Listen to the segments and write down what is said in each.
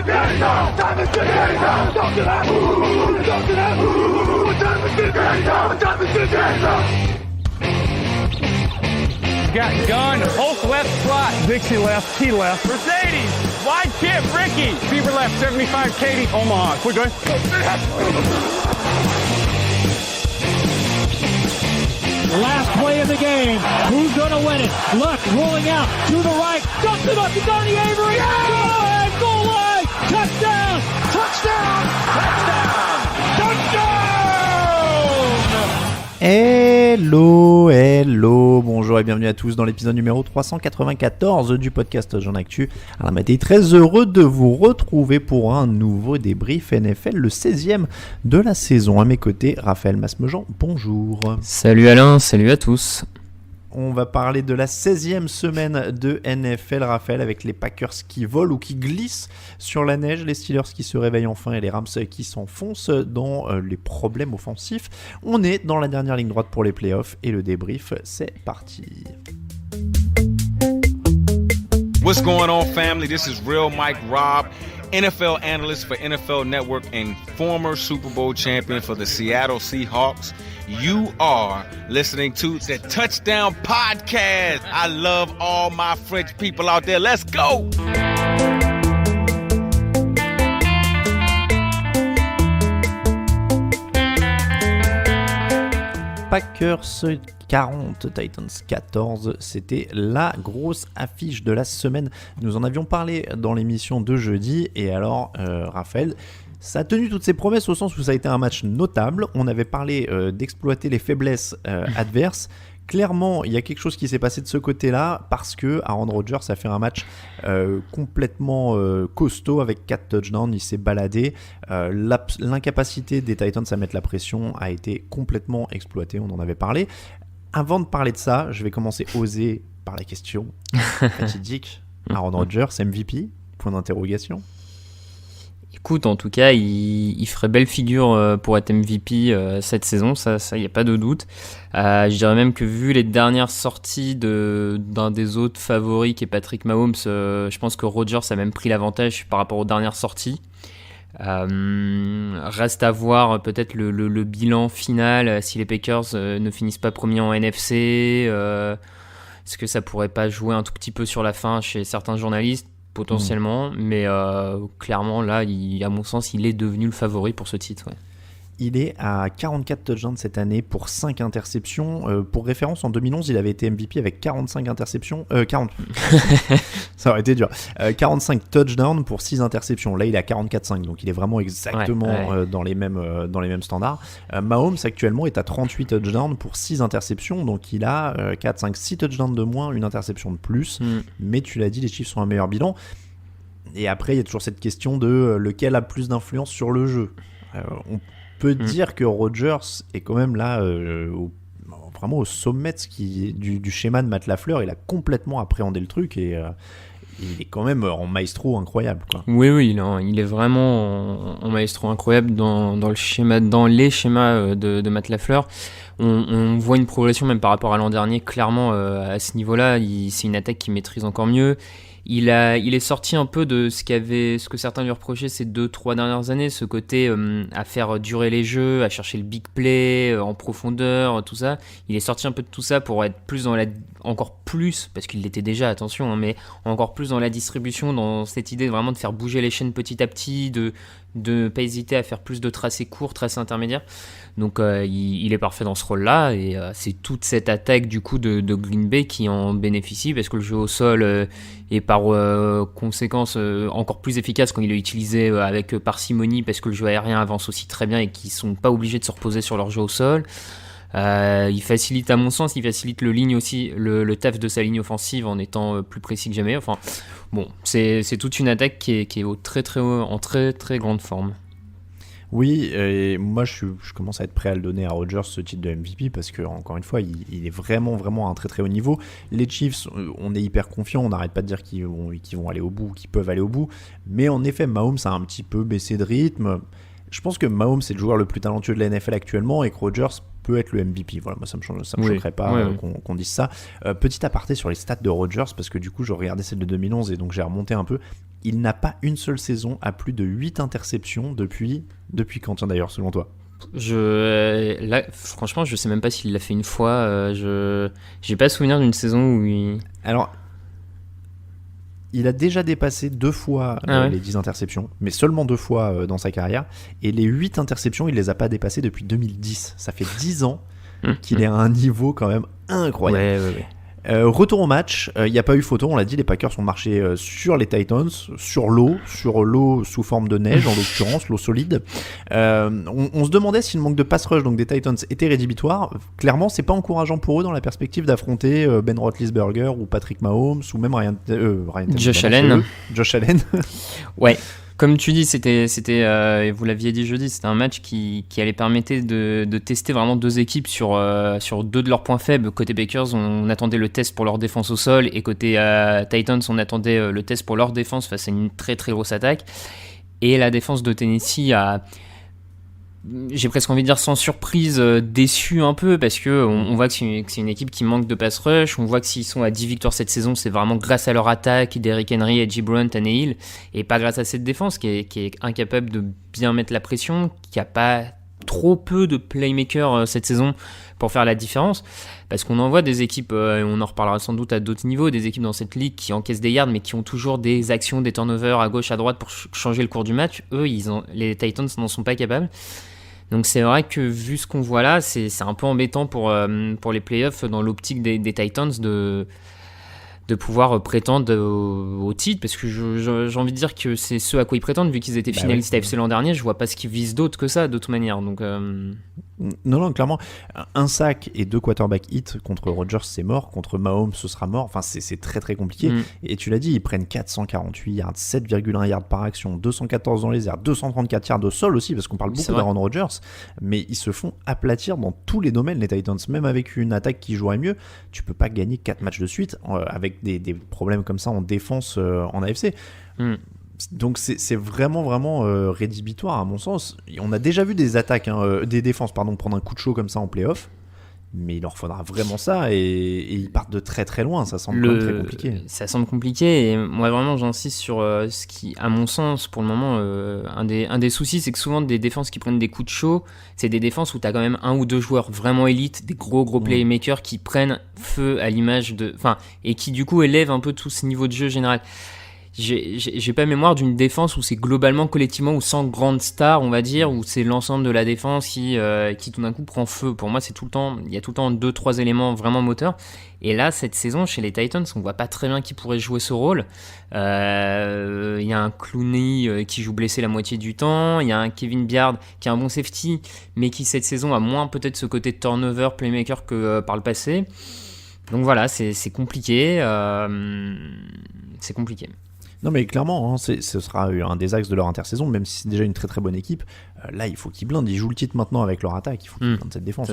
Got gun, Hulk left slot, Dixie left, T left, Mercedes, wide chip, Ricky, Bieber left, 75, Katie, Omaha, quick going. Last play of the game, who's gonna win it? Luck rolling out to the right, dumps it up to Donnie Avery, go ahead, goal line, touchdown, touchdown, touchdown, touchdown! Hello, bonjour et bienvenue à tous dans l'épisode numéro 394 du podcast Jean Actu. Alors Mathé, très heureux de vous retrouver pour un nouveau débrief NFL, le 16e de la saison. À mes côtés, Raphaël Masmejean, bonjour. Salut Alain, salut à tous. On va parler de la 16e semaine de NFL, Raphaël, avec les Packers qui volent ou qui glissent sur la neige, les Steelers qui se réveillent enfin et les Rams qui s'enfoncent dans les problèmes offensifs. On est dans la dernière ligne droite pour les playoffs et le débrief, c'est parti. What's going on, family? This is Real Mike Robb, NFL analyst for NFL Network and former Super Bowl champion for the Seattle Seahawks. You are listening to the Touchdown Podcast. I love all my French people out there. Let's go! Packers 40, Titans 14, c'était la grosse affiche de la semaine. Nous en avions parlé dans l'émission de jeudi. Et alors, Raphaël, ça a tenu toutes ses promesses au sens où ça a été un match notable. On avait parlé d'exploiter les faiblesses adverses. Clairement, il y a quelque chose qui s'est passé de ce côté-là parce que Aaron Rodgers a fait un match complètement costaud avec 4 touchdowns. Il s'est baladé. L'incapacité des Titans à mettre la pression a été complètement exploitée. On en avait parlé. Avant de parler de ça, je vais commencer osé par la question fatidique. Aaron Rodgers, MVP ? Point d'interrogation. Écoute, en tout cas, il ferait belle figure pour être MVP cette saison, ça y a pas de doute. Je dirais même que vu les dernières sorties d'un des autres favoris qui est Patrick Mahomes, je pense que Rodgers a même pris l'avantage par rapport aux dernières sorties. Reste à voir peut-être le bilan final si les Packers ne finissent pas premiers en NFC. Est-ce que ça pourrait pas jouer un tout petit peu sur la fin chez certains journalistes? Potentiellement, mais clairement là, à mon sens, il est devenu le favori pour ce titre. Ouais. Il est à 44 touchdowns cette année pour 5 interceptions. Pour référence, en 2011, il avait été MVP avec 45 interceptions. 40. Ça aurait été dur. 45 touchdowns pour 6 interceptions. Là, il est à 44,5. Donc, il est vraiment exactement dans les mêmes standards. Mahomes, actuellement, est à 38 touchdowns pour 6 interceptions. Donc, il a 4, 5, 6 touchdowns de moins, une interception de plus. Mais tu l'as dit, les chiffres sont un meilleur bilan. Et après, il y a toujours cette question de lequel a plus d'influence sur le jeu. On peut dire que Rodgers est quand même là vraiment au sommet du schéma de Matt LaFleur. Il a complètement appréhendé le truc et il est quand même en maestro incroyable, quoi. Oui, il est vraiment en maestro incroyable dans les schémas de Matt LaFleur. On voit une progression même par rapport à l'an dernier. Clairement, à ce niveau-là, c'est une attaque qu'il maîtrise encore mieux. Il est sorti un peu de ce que certains lui reprochaient ces 2-3 dernières années, ce côté à faire durer les jeux, à chercher le big play en profondeur, tout ça. Il est sorti un peu de tout ça pour être encore plus, parce qu'il l'était déjà, attention, mais encore plus dans la distribution, dans cette idée vraiment de faire bouger les chaînes petit à petit, de ne pas hésiter à faire plus de tracés courts, tracés intermédiaires. Donc il est parfait dans ce rôle-là et c'est toute cette attaque du coup de Green Bay qui en bénéficie parce que le jeu au sol est par conséquence encore plus efficace quand il est utilisé avec parcimonie parce que le jeu aérien avance aussi très bien et qu'ils sont pas obligés de se reposer sur leur jeu au sol. Il facilite, à mon sens, le taf de sa ligne offensive en étant plus précis que jamais. Enfin, bon, c'est toute une attaque qui est en très très grande forme. Oui, et moi je commence à être prêt à le donner à Rodgers ce titre de MVP parce que encore une fois il est vraiment à un très très haut niveau. Les Chiefs, on est hyper confiants, on n'arrête pas de dire qu'ils vont aller au bout, qu'ils peuvent aller au bout, mais en effet Mahomes a un petit peu baissé de rythme. Je pense que Mahomes est le joueur le plus talentueux de la NFL actuellement et que Rodgers peut être le MVP. Voilà, moi ça me Oui. choquerait pas qu'on dise ça. Petit aparté sur les stats de Rodgers, parce que du coup je regardais celle de 2011 et donc j'ai remonté un peu. Il n'a pas une seule saison à plus de 8 interceptions depuis quand, tiens, d'ailleurs, selon toi? Là, franchement, je sais même pas s'il l'a fait une fois. J'ai pas souvenir d'une saison où il... Alors, il a déjà dépassé 2 fois les 10 interceptions, mais seulement 2 fois dans sa carrière. Et les 8 interceptions, il les a pas dépassées depuis 2010. Ça fait 10 ans qu'il est à un niveau quand même incroyable. Ouais. Retour au match, il n'y a pas eu photo, on l'a dit, les Packers ont marché sur les Titans, sur l'eau sous forme de neige en l'occurrence, l'eau solide. On se demandait si le manque de pass rush donc des Titans était rédhibitoire. Clairement, c'est pas encourageant pour eux dans la perspective d'affronter Ben Roethlisberger ou Patrick Mahomes ou même Josh Allen. Ouais. Comme tu dis, c'était vous l'aviez dit jeudi, c'était un match qui allait permettre de tester vraiment deux équipes sur deux de leurs points faibles. Côté Packers, on attendait le test pour leur défense au sol, et côté Titans, on attendait le test pour leur défense face à une très très grosse attaque. Et la défense de Tennessee a, j'ai presque envie de dire sans surprise, déçu un peu, parce que on voit que c'est une équipe qui manque de pass rush. On voit que s'ils sont à 10 victoires cette saison, c'est vraiment grâce à leur attaque, Derrick Henry, Edgy Brown, Tannehill, et pas grâce à cette défense qui est incapable de bien mettre la pression, qui a pas trop peu de playmakers cette saison pour faire la différence, parce qu'on en voit des équipes, et on en reparlera sans doute à d'autres niveaux, des équipes dans cette ligue qui encaissent des yards mais qui ont toujours des actions, des turnovers à gauche, à droite pour changer le cours du match. Eux, les Titans n'en sont pas capables. Donc c'est vrai que vu ce qu'on voit là, c'est un peu embêtant pour les playoffs dans l'optique des Titans de pouvoir prétendre au titre, parce que j'ai envie de dire que c'est ce à quoi ils prétendent, vu qu'ils étaient finalistes AFC l'an dernier. Je vois pas ce qu'ils visent d'autre que ça, de toute manière. Donc non, clairement, un sac et 2 quarterback hits contre Rodgers, c'est mort. Contre Mahomes, ce sera mort. Enfin, c'est très très compliqué. Et tu l'as dit, ils prennent 448 yards, 7,1 yards par action, 214 dans les airs, 234 yards au sol aussi, parce qu'on parle beaucoup d'Aaron Rodgers, mais ils se font aplatir dans tous les domaines, les Titans. Même avec une attaque qui jouerait mieux, tu peux pas gagner 4 matchs de suite avec des problèmes comme ça en défense en AFC. Donc c'est vraiment rédhibitoire à mon sens. On a déjà vu des attaques, des défenses prendre un coup de chaud comme ça en play-off, mais il leur faudra vraiment ça, et ils partent de très très loin. Ça semble quand même très compliqué. Ça semble compliqué, et moi vraiment j'insiste sur ce qui, à mon sens, pour le moment, un des soucis, c'est que souvent des défenses qui prennent des coups de chaud, c'est des défenses où tu as quand même un ou deux joueurs vraiment élites, des gros playmakers qui prennent feu à l'image et qui du coup élèvent un peu tout ce niveau de jeu général. J'ai pas mémoire d'une défense où c'est globalement, collectivement, ou sans grande star, on va dire, où c'est l'ensemble de la défense qui tout d'un coup prend feu. Pour moi, il y a tout le temps 2-3 éléments vraiment moteurs. Et là, cette saison, chez les Titans, on voit pas très bien qui pourrait jouer ce rôle. Il y a un Clooney qui joue blessé la moitié du temps. Il y a un Kevin Byard qui est un bon safety, mais qui cette saison a moins peut-être ce côté de turnover, playmaker que par le passé. Donc voilà, c'est compliqué. C'est compliqué. Non mais clairement, ce sera un des axes de leur intersaison, même si c'est déjà une très très bonne équipe. Là, il faut qu'ils blindent. Ils jouent le titre maintenant avec leur attaque. Il faut qu'ils blindent cette défense.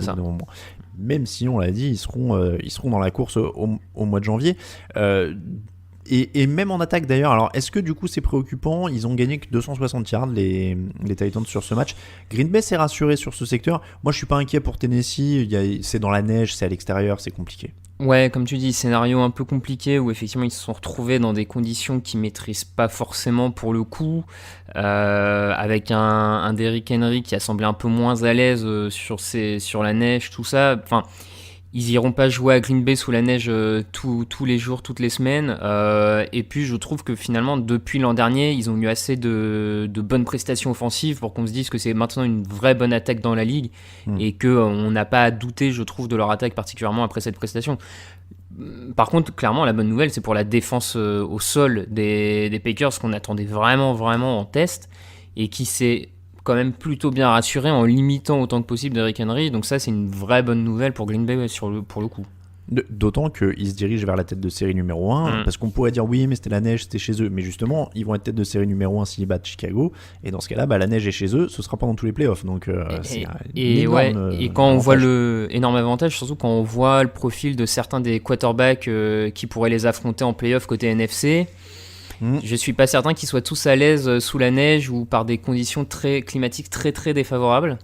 Même si, on l'a dit, ils seront dans la course au mois de janvier. Et même en attaque d'ailleurs. Alors, est-ce que du coup c'est préoccupant? Ils ont gagné que 260 yards, les Titans, sur ce match. Green Bay s'est rassuré sur ce secteur. Moi, je suis pas inquiet pour Tennessee. C'est dans la neige, c'est à l'extérieur, c'est compliqué. Ouais, comme tu dis, scénario un peu compliqué où effectivement ils se sont retrouvés dans des conditions qu'ils maîtrisent pas forcément pour le coup, avec un Derrick Henry qui a semblé un peu moins à l'aise sur la neige, tout ça. Enfin, ils iront pas jouer à Green Bay sous la neige tous les jours, toutes les semaines. Et puis je trouve que finalement, depuis l'an dernier, ils ont eu assez de bonnes prestations offensives pour qu'on se dise que c'est maintenant une vraie bonne attaque dans la ligue, et qu'on n'a pas à douter, je trouve, de leur attaque, particulièrement après cette prestation. Par contre, clairement, la bonne nouvelle, c'est pour la défense au sol des Packers, qu'on attendait vraiment en test, et qui s'est quand même plutôt bien rassuré en limitant autant que possible Derrick Henry. Donc ça, c'est une vraie bonne nouvelle pour Green Bay pour le coup. D'autant qu'ils se dirigent vers la tête de série numéro 1, parce qu'on pourrait dire oui, mais c'était la neige, c'était chez eux. Mais justement, ils vont être tête de série numéro 1 s'ils battent Chicago, et dans ce cas-là, la neige est chez eux, ce sera pas dans tous les playoffs. Donc c'est et quand on voit le énorme avantage, surtout quand on voit le profil de certains des quarterbacks qui pourraient les affronter en playoff côté NFC, je suis pas certain qu'ils soient tous à l'aise sous la neige ou par des conditions climatiques très très défavorables.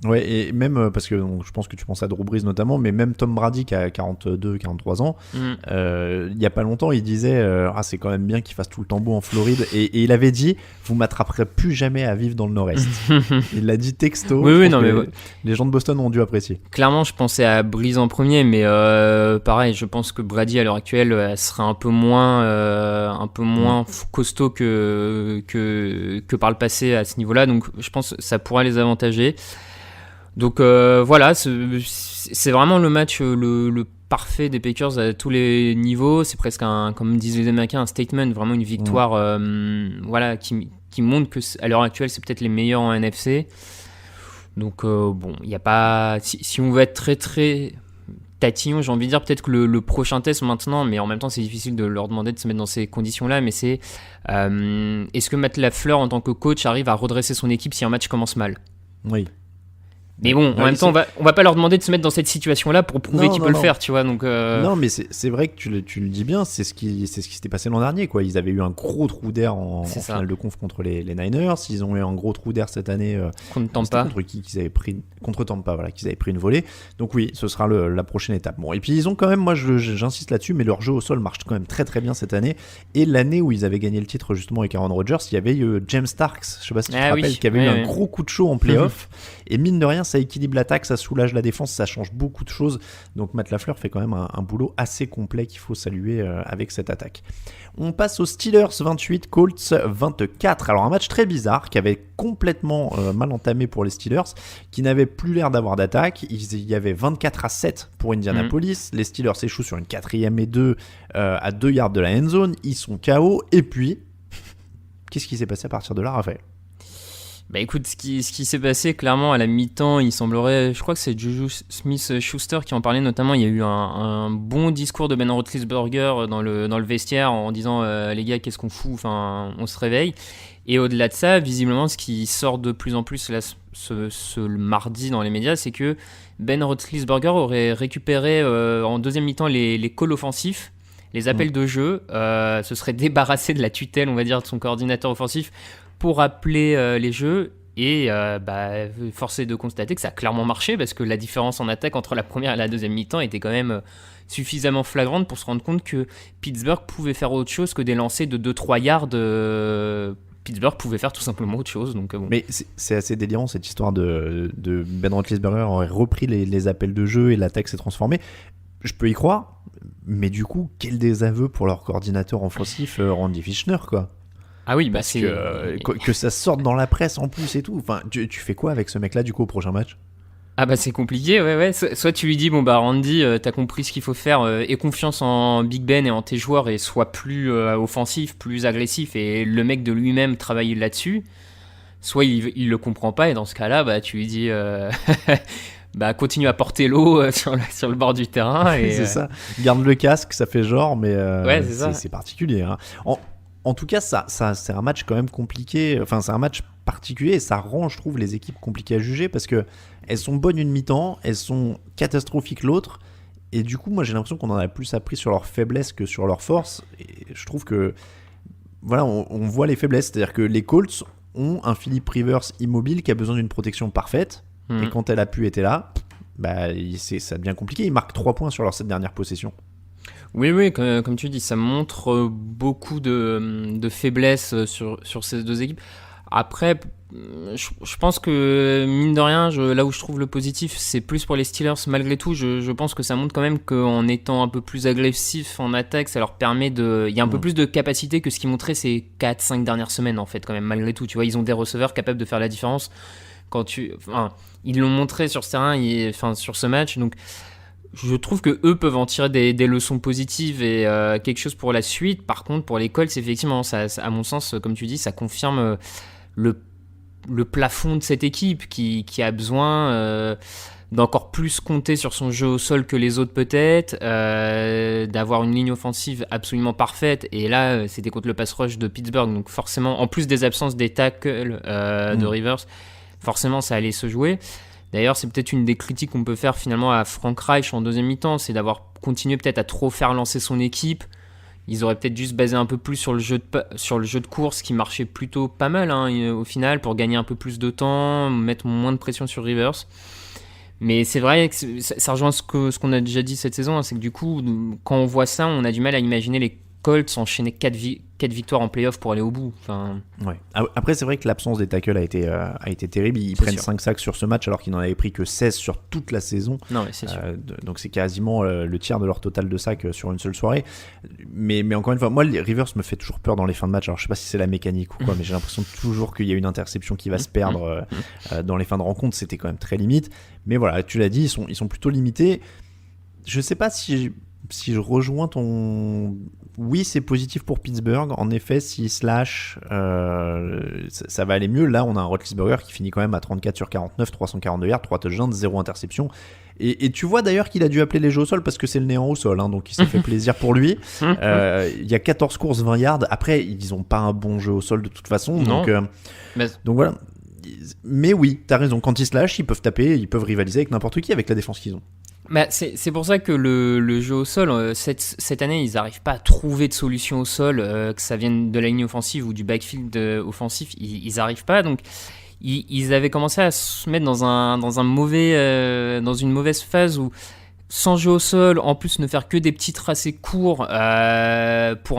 Ouais, et même parce que donc, je pense que tu penses à Drew Brees notamment, mais même Tom Brady qui a 42-43 ans, il y a pas longtemps, il disait c'est quand même bien qu'il fasse tout le temps beau en Floride, et il avait dit vous m'attraperez plus jamais à vivre dans le Nord-Est. Il l'a dit texto. Oui, non, mais les gens de Boston ont dû apprécier. Clairement, je pensais à Brees en premier, mais pareil, je pense que Brady à l'heure actuelle elle serait un peu moins costaud que par le passé à ce niveau-là, donc je pense que ça pourrait les avantager. Donc voilà, c'est vraiment le match le parfait des Packers à tous les niveaux. C'est presque comme disent les Américains, un statement, vraiment une victoire voilà, qui montre que à l'heure actuelle c'est peut-être les meilleurs en NFC. Donc bon, il y a pas, si on veut être très très tatillon, j'ai envie de dire peut-être que le prochain test maintenant, mais en même temps c'est difficile de leur demander de se mettre dans ces conditions-là, mais c'est est-ce que Matt LaFleur en tant que coach arrive à redresser son équipe si un match commence mal ? Oui. Mais bon, en même temps, on va pas leur demander de se mettre dans cette situation-là pour prouver qu'ils peuvent le faire, tu vois. Donc non, mais c'est vrai que tu le dis bien, c'est ce qui s'était passé l'an dernier, quoi. Ils avaient eu un gros trou d'air en finale de conf contre les Niners. Ils ont eu un gros trou d'air cette année contre Tampa. Contre qui qu'ils avaient pris contre Tampa, voilà, qu'ils avaient pris une volée. Donc oui, ce sera la prochaine étape. Bon, et puis ils ont quand même, moi j'insiste là-dessus, mais leur jeu au sol marche quand même très très bien cette année. Et l'année où ils avaient gagné le titre justement avec Aaron Rodgers, il y avait eu James Starks, je sais pas si tu te rappelles, qui avait eu un gros coup de chaud en playoff. Et mine de rien, ça équilibre l'attaque, ça soulage la défense, ça change beaucoup de choses. Donc Matt LaFleur fait quand même un boulot assez complet qu'il faut saluer avec cette attaque. On passe aux Steelers 28, Colts 24. Alors un match très bizarre qui avait complètement mal entamé pour les Steelers, qui n'avait plus l'air d'avoir d'attaque. Il y avait 24-7 pour Indianapolis. Les Steelers échouent sur une 4e et 2 à 2 yards de la end zone. Ils sont KO. Et puis, qu'est-ce qui s'est passé à partir de là, Raphaël ? Bah écoute, ce qui s'est passé clairement à la mi-temps, il semblerait, je crois que c'est Juju Smith-Schuster qui en parlait notamment, il y a eu un bon discours de Ben Roethlisberger dans le vestiaire en disant les gars, qu'est-ce qu'on fout, enfin on se réveille. Et au-delà de ça, visiblement ce qui sort de plus en plus là, ce mardi dans les médias, c'est que Ben Roethlisberger aurait récupéré en deuxième mi-temps les calls offensifs, les appels de jeu, se serait débarrassé de la tutelle, on va dire, de son coordinateur offensif pour appeler les jeux, et force est de constater que ça a clairement marché, parce que la différence en attaque entre la première et la deuxième mi-temps était quand même suffisamment flagrante pour se rendre compte que Pittsburgh pouvait faire autre chose que des lancers de 2-3 yards. Pittsburgh pouvait faire tout simplement autre chose. Donc, bon. Mais c'est assez délirant cette histoire de Ben Roethlisberger aurait repris les appels de jeu et l'attaque s'est transformée. Je peux y croire, mais du coup, quel désaveu pour leur coordinateur offensif, Randy Fichtner, quoi. Ah oui, parce que ça sorte dans la presse en plus et tout. Enfin, tu fais quoi avec ce mec-là du coup au prochain match ? Ah bah c'est compliqué, ouais. Soit tu lui dis bon bah Randy, t'as compris ce qu'il faut faire, aie confiance en Big Ben et en tes joueurs et sois plus offensif, plus agressif, et le mec de lui-même travaille là-dessus. Soit il le comprend pas, et dans ce cas-là, bah tu lui dis continue à porter l'eau sur le bord du terrain. Et, c'est ça. Garde le casque, ça fait genre, mais c'est particulier. Hein. En tout cas, ça, c'est un match quand même compliqué. Enfin, c'est un match particulier et ça rend, je trouve, les équipes compliquées à juger parce que elles sont bonnes une mi-temps, elles sont catastrophiques l'autre. Et du coup, moi, j'ai l'impression qu'on en a plus appris sur leurs faiblesses que sur leurs forces. Et je trouve que, voilà, on voit les faiblesses. C'est-à-dire que les Colts ont un Philip Rivers immobile qui a besoin d'une protection parfaite. Et quand elle a pu être là, ça devient compliqué. Ils marquent 3 points sur leurs 7 dernières possessions. Oui, comme tu dis, ça montre beaucoup de faiblesses sur ces deux équipes. Après, je pense que, mine de rien, là où je trouve le positif, c'est plus pour les Steelers. Malgré tout, je pense que ça montre quand même qu'en étant un peu plus agressif en attaque, ça leur permet il y a un peu plus de capacité que ce qu'ils montraient ces 4-5 dernières semaines, en fait, quand même, malgré tout. Tu vois, ils ont des receveurs capables de faire la différence. Ils l'ont montré sur ce terrain, sur ce match, donc je trouve que eux peuvent en tirer des leçons positives et quelque chose pour la suite. Par contre, pour les Colts, effectivement, ça, à mon sens, comme tu dis, ça confirme le plafond de cette équipe qui a besoin d'encore plus compter sur son jeu au sol que les autres peut-être, d'avoir une ligne offensive absolument parfaite. Et là, c'était contre le pass rush de Pittsburgh, donc forcément, en plus des absences des tackles de Rivers, forcément, ça allait se jouer. D'ailleurs, c'est peut-être une des critiques qu'on peut faire finalement à Frank Reich en deuxième mi-temps, c'est d'avoir continué peut-être à trop faire lancer son équipe, Ils auraient peut-être dû se baser un peu plus sur le jeu de course qui marchait plutôt pas mal au final pour gagner un peu plus de temps, mettre moins de pression sur Rivers. Mais c'est vrai que ça rejoint ce qu'on a déjà dit cette saison, c'est que du coup, quand on voit ça, on a du mal à imaginer les Colts enchaîner 4 victoires en playoff pour aller au bout. Enfin... Ouais. Après, c'est vrai que l'absence des tackles a été terrible. Ils prennent 5 sacks sur ce match alors qu'ils n'en avaient pris que 16 sur toute la saison. Non, mais c'est sûr. Donc c'est quasiment le tiers de leur total de sacs sur une seule soirée. Mais encore une fois, moi, Rivers me fait toujours peur dans les fins de match. Alors je sais pas si c'est la mécanique ou quoi, mais j'ai l'impression toujours qu'il y a une interception qui va se perdre dans les fins de rencontre. C'était quand même très limite. Mais voilà, tu l'as dit, ils sont plutôt limités. Je sais pas si je rejoins ton... Oui, c'est positif pour Pittsburgh. En effet, s'ils se lâchent, ça va aller mieux. Là, on a un Roethlisberger qui finit quand même à 34 sur 49, 342 yards, 3 touchdowns, 0 interception. Et tu vois d'ailleurs qu'il a dû appeler les jeux au sol parce que c'est le néant au sol, hein, donc il s'est fait plaisir pour lui. Il y a 14 courses, 20 yards. Après, ils n'ont pas un bon jeu au sol de toute façon. Donc voilà. Mais oui, t'as raison. Quand ils se lâchent, ils peuvent taper, ils peuvent rivaliser avec n'importe qui avec la défense qu'ils ont. Bah, c'est pour ça que le jeu au sol, cette année, ils n'arrivent pas à trouver de solution au sol, que ça vienne de la ligne offensive ou du backfield offensif, ils n'arrivent pas. Donc, ils avaient commencé à se mettre dans une mauvaise phase où, sans jeu au sol, en plus ne faire que des petits tracés courts pour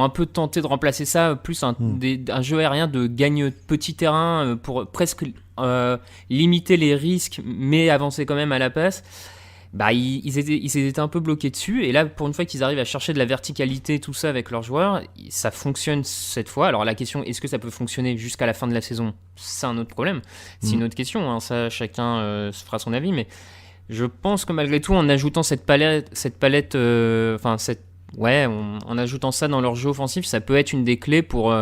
un peu tenter de remplacer ça, plus un jeu aérien de gagne petit terrain pour presque limiter les risques, mais avancer quand même à la passe. Bah, ils étaient un peu bloqués dessus, et là, pour une fois qu'ils arrivent à chercher de la verticalité, tout ça avec leurs joueurs, ça fonctionne cette fois. Alors la question, est-ce que ça peut fonctionner jusqu'à la fin de la saison ? C'est un autre problème, c'est une autre question, hein. Ça chacun se fera son avis, mais je pense que malgré tout, en ajoutant en ajoutant ça dans leur jeu offensif, ça peut être une des clés pour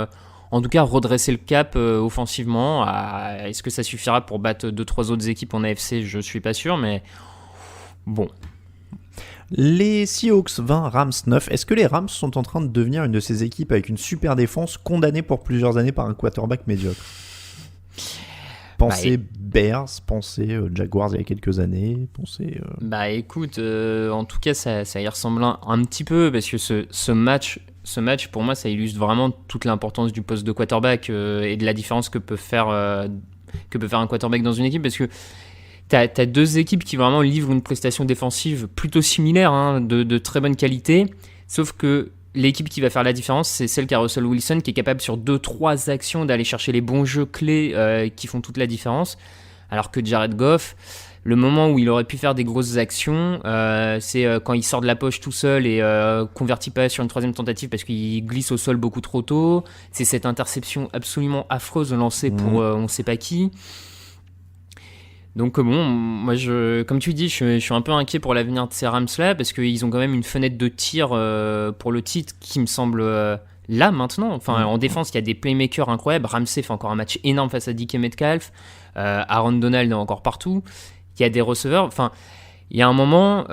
en tout cas redresser le cap offensivement. Est-ce que ça suffira pour battre 2-3 autres équipes en AFC ? Je suis pas sûr, mais bon. Les Seahawks 20, Rams 9. Est-ce que les Rams sont en train de devenir une de ces équipes avec une super défense condamnée pour plusieurs années par un quarterback médiocre ? Pensez Bears, pensez Jaguars il y a quelques années, pensez... Bah écoute, en tout cas ça y ressemble un petit peu, parce que ce match pour moi ça illustre vraiment toute l'importance du poste de quarterback et de la différence que peut faire un quarterback dans une équipe, parce que T'as deux équipes qui vraiment livrent une prestation défensive plutôt similaire, hein, de très bonne qualité, sauf que l'équipe qui va faire la différence, c'est celle qu'a Russell Wilson, qui est capable sur 2-3 actions d'aller chercher les bons jeux clés qui font toute la différence, alors que Jared Goff, le moment où il aurait pu faire des grosses actions, c'est quand il sort de la poche tout seul et convertit pas sur une troisième tentative parce qu'il glisse au sol beaucoup trop tôt, c'est cette interception absolument affreuse lancée pour on sait pas qui. Donc bon, moi comme tu dis, je suis un peu inquiet pour l'avenir de ces Rams-là, parce qu'ils ont quand même une fenêtre de tir pour le titre qui me semble là maintenant. Enfin, en défense, il y a des playmakers incroyables. Ramsey fait encore un match énorme face à DK Metcalf. Aaron Donald est encore partout. Il y a des receveurs. Enfin, il y a un moment,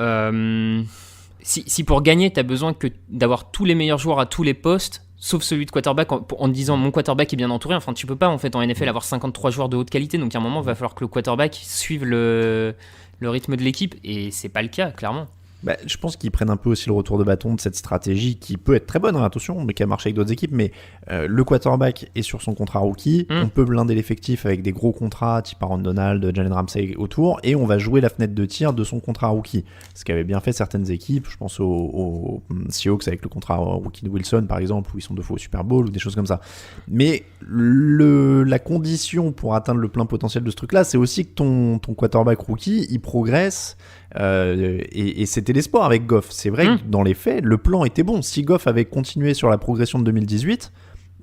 si pour gagner, tu as besoin d'avoir tous les meilleurs joueurs à tous les postes, sauf celui de quarterback, en disant mon quarterback est bien entouré. Enfin, tu peux pas en fait en NFL avoir 53 joueurs de haute qualité, donc à un moment il va falloir que le quarterback suive le rythme de l'équipe, et c'est pas le cas clairement. Bah, je pense qu'ils prennent un peu aussi le retour de bâton de cette stratégie qui peut être très bonne, hein, attention, mais qui a marché avec d'autres équipes. Mais le quarterback est sur son contrat rookie. On peut blinder l'effectif avec des gros contrats type Aaron Donald, Jalen Ramsey autour, et on va jouer la fenêtre de tir de son contrat rookie. Ce qu'avaient bien fait certaines équipes. Je pense aux Seahawks avec le contrat rookie de Wilson par exemple, où ils sont 2 fois au Super Bowl ou des choses comme ça. Mais la condition pour atteindre le plein potentiel de ce truc-là, c'est aussi que ton quarterback rookie il progresse. Et c'était l'espoir avec Goff. C'est vrai que dans les faits, le plan était bon. Si Goff avait continué sur la progression de 2018,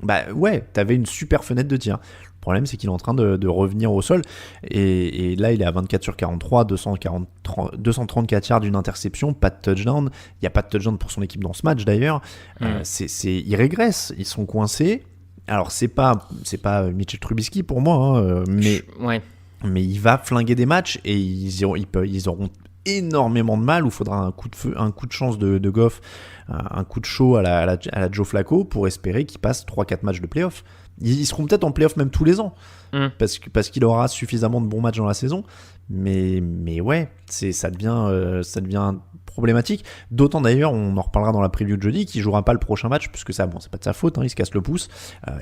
bah ouais, t'avais une super fenêtre de tir. Le problème, c'est qu'il est en train de revenir au sol. Et là, il est à 24 sur 43, 234 yards d'une interception, pas de touchdown. Il n'y a pas de touchdown pour son équipe dans ce match d'ailleurs. Ils régressent, ils sont coincés. Alors, c'est pas Mitchell Trubisky pour moi, hein, mais il va flinguer des matchs et ils auront énormément de mal, où il faudra un coup de chance de Goff, un coup de chaud à la Joe Flacco pour espérer qu'il passe 3-4 matchs de playoff. Ils seront peut-être en playoff même tous les ans, parce qu'il aura suffisamment de bons matchs dans la saison. Mais ouais, ça devient problématique. D'autant d'ailleurs, on en reparlera dans la preview de jeudi, qu'il jouera pas le prochain match, puisque ça, bon, c'est pas de sa faute, hein, il se casse le pouce.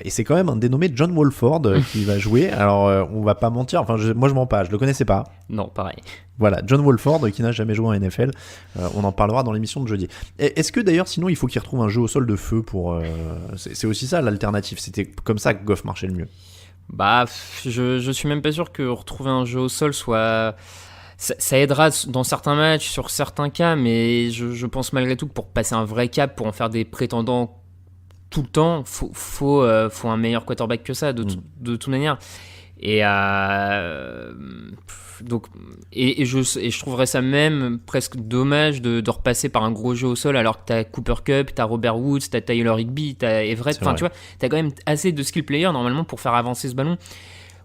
Et c'est quand même un dénommé John Wolford qui va jouer. Alors, on va pas mentir, enfin, moi je mens pas, je le connaissais pas. Non, pareil. Voilà, John Wolford qui n'a jamais joué en NFL. On en parlera dans l'émission de jeudi. Est-ce que d'ailleurs, sinon, il faut qu'il retrouve un jeu au sol de feu pour. C'est aussi ça l'alternative. C'était comme ça que Goff marchait le mieux. Bah, je suis même pas sûr que retrouver un jeu au sol soit. Ça aidera dans certains matchs, sur certains cas, mais je pense malgré tout que pour passer un vrai cap, pour en faire des prétendants tout le temps, faut un meilleur quarterback que ça, de toute manière. Et donc je trouverais ça même presque dommage de repasser par un gros jeu au sol alors que t'as Cooper Kupp, t'as Robert Woods, t'as Tyler Higbee, t'as Everett, enfin tu vois, t'as quand même assez de skill players normalement pour faire avancer ce ballon.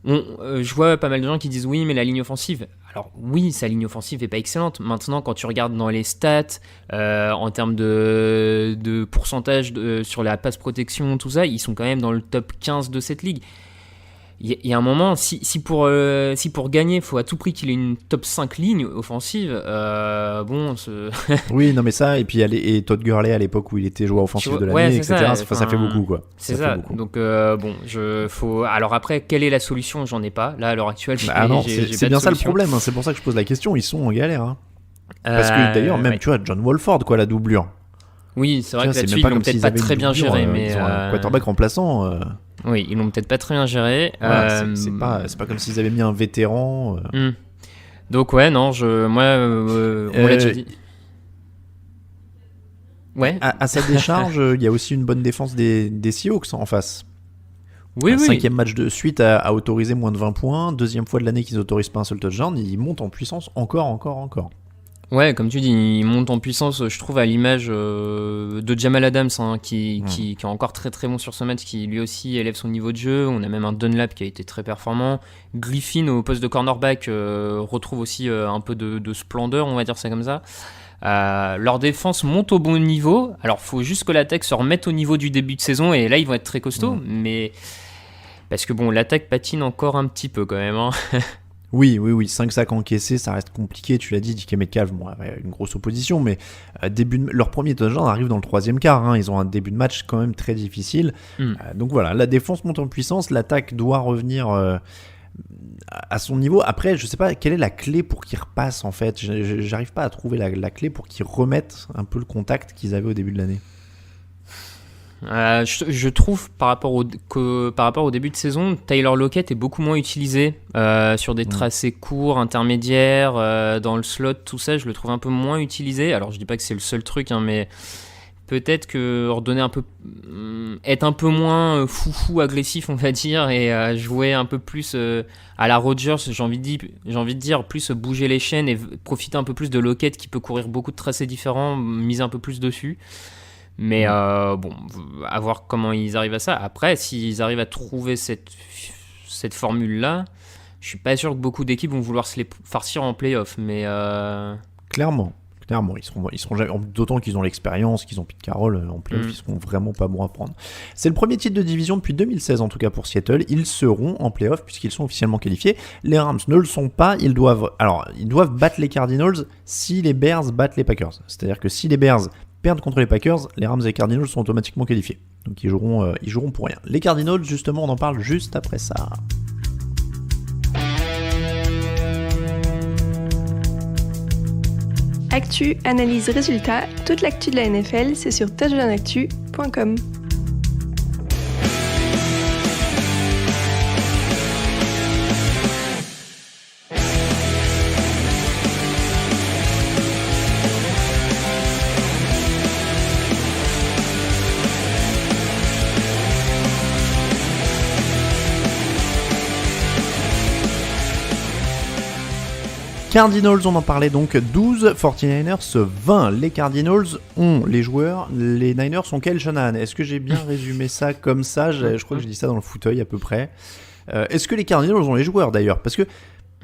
Je vois pas mal de gens qui disent oui mais la ligne offensive, alors oui sa ligne offensive est pas excellente. Maintenant quand tu regardes dans les stats en termes de pourcentage sur la passe protection, tout ça, ils sont quand même dans le top 15 de cette ligue. Il y a un moment, si pour gagner, il faut à tout prix qu'il ait une top 5 ligne offensive, Oui, non mais ça, et puis et Todd Gurley à l'époque où il était joueur offensif de l'année, etc., ça fait beaucoup, quoi. C'est ça, donc alors après, quelle est la solution ? J'en ai pas, là à l'heure actuelle, c'est bien ça le problème, hein. C'est pour ça que je pose la question, ils sont en galère. Hein. Parce que d'ailleurs, même, tu vois, John Wolford, quoi, la doublure. Oui, c'est vrai que là-dessus, ils l'ont peut-être pas très bien géré, mais... Ils ont un quarterback remplaçant... Oui, ils l'ont peut-être pas très bien géré. Voilà, c'est pas comme s'ils avaient mis un vétéran. Donc ouais, non, on l'a déjà dit. Ouais. À sa décharge, il y a aussi une bonne défense des Seahawks en face. Oui. 5e match de suite à autoriser moins de 20 points. 2e fois de l'année qu'ils n'autorisent pas un seul touchdown. Ils montent en puissance encore. Ouais, comme tu dis, il monte en puissance, je trouve, à l'image de Jamal Adams, hein, qui est encore très très bon sur ce match, qui lui aussi élève son niveau de jeu. On a même un Dunlap qui a été très performant. Griffin au poste de cornerback retrouve aussi un peu de splendeur, on va dire ça comme ça. Leur défense monte au bon niveau. Alors, faut juste que l'attaque se remette au niveau du début de saison, et là, ils vont être très costauds. Mais parce que bon, l'attaque patine encore un petit peu quand même, hein. Oui, 5 sacs encaissés, ça reste compliqué, tu l'as dit, DK Metcalf, bon, une grosse opposition, mais leur premier touchdown arrive dans le 3e quart, hein. Ils ont un début de match quand même très difficile, donc voilà, la défense monte en puissance, l'attaque doit revenir à son niveau. Après, je sais pas, quelle est la clé pour qu'ils repassent en fait, j'arrive pas à trouver la clé pour qu'ils remettent un peu le contact qu'ils avaient au début de l'année. Je trouve par rapport au début de saison, Tyler Lockett est beaucoup moins utilisé sur des tracés courts, intermédiaires, dans le slot, tout ça, je le trouve un peu moins utilisé. Alors je dis pas que c'est le seul truc, hein, mais peut-être que redonner être un peu moins foufou agressif, on va dire, et jouer un peu plus à la Rodgers, j'ai envie de dire plus bouger les chaînes et profiter un peu plus de Lockett qui peut courir beaucoup de tracés différents, miser un peu plus dessus. Mais à voir comment ils arrivent à ça. Après, s'ils arrivent à trouver cette formule-là, je suis pas sûr que beaucoup d'équipes vont vouloir se les farcir en play-off. Mais clairement, ils seront jamais, d'autant qu'ils ont l'expérience, qu'ils ont Pete Carroll en play-off, ils seront vraiment pas bons à prendre. C'est le premier titre de division depuis 2016 en tout cas pour Seattle. Ils seront en play-off puisqu'ils sont officiellement qualifiés. Les Rams ne le sont pas. Ils doivent battre les Cardinals si les Bears battent les Packers. C'est-à-dire que si les Bears perdent contre les Packers, les Rams et les Cardinals sont automatiquement qualifiés. Donc ils joueront pour rien. Les Cardinals, justement, on en parle juste après ça. Actu, analyse, résultat, toute l'actu de la NFL, c'est sur touchdownactu.com. Cardinals, on en parlait donc 12, 49ers 20. Les Cardinals ont les joueurs, les Niners sont Kyle Shanahan. Est-ce que j'ai bien résumé ça comme ça ? Je crois que j'ai dit ça dans le fauteuil à peu près. Est-ce que les Cardinals ont les joueurs d'ailleurs ? Parce que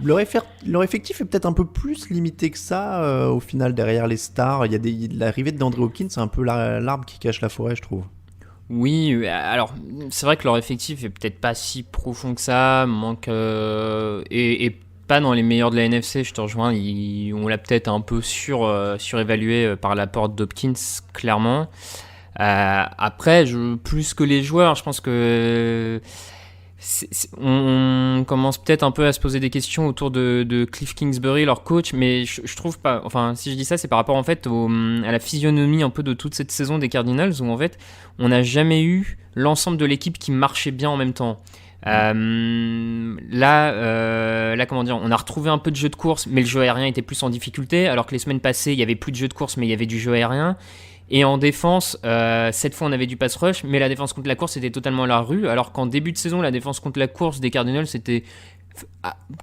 leur effectif est peut-être un peu plus limité que ça au final derrière les stars. L'arrivée de DeAndre Hopkins, c'est un peu l'arbre qui cache la forêt, je trouve. Oui, alors c'est vrai que leur effectif est peut-être pas si profond que ça, manque et pas dans les meilleurs de la NFC. Je te rejoins, on l'a peut-être un peu surévalué par l'apport d'Hopkins, clairement. Après, plus que les joueurs, je pense que on commence peut-être un peu à se poser des questions autour de Cliff Kingsbury, leur coach, mais je trouve pas. Enfin, si je dis ça, c'est par rapport en fait à la physionomie un peu de toute cette saison des Cardinals, où en fait, on n'a jamais eu l'ensemble de l'équipe qui marchait bien en même temps. Là, comment dire, on a retrouvé un peu de jeu de course, mais le jeu aérien était plus en difficulté, alors que les semaines passées, il y avait plus de jeu de course, mais il y avait du jeu aérien. Et en défense, cette fois on avait du pass rush, mais la défense contre la course était totalement à la rue, alors qu'en début de saison, la défense contre la course des Cardinals c'était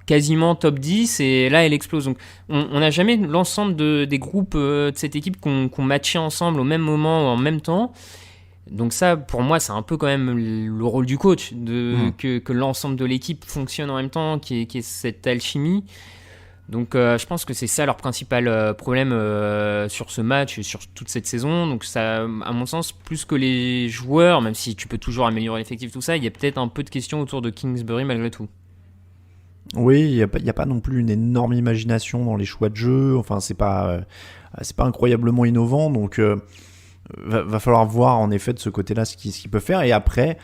quasiment top 10, et là elle explose. Donc on n'a jamais l'ensemble des groupes de cette équipe qu'on matchait ensemble au même moment, en même temps. Donc ça, pour moi, c'est un peu quand même le rôle du coach, que l'ensemble de l'équipe fonctionne en même temps, qu'il y ait cette alchimie. Donc je pense que c'est ça leur principal problème sur ce match et sur toute cette saison. Donc ça, à mon sens, plus que les joueurs, même si tu peux toujours améliorer l'effectif, tout ça, il y a peut-être un peu de questions autour de Kingsbury malgré tout. Oui, il y a pas non plus une énorme imagination dans les choix de jeu. Enfin, c'est pas incroyablement innovant. Donc va falloir voir en effet de ce côté-là ce qu'il peut faire. Et après,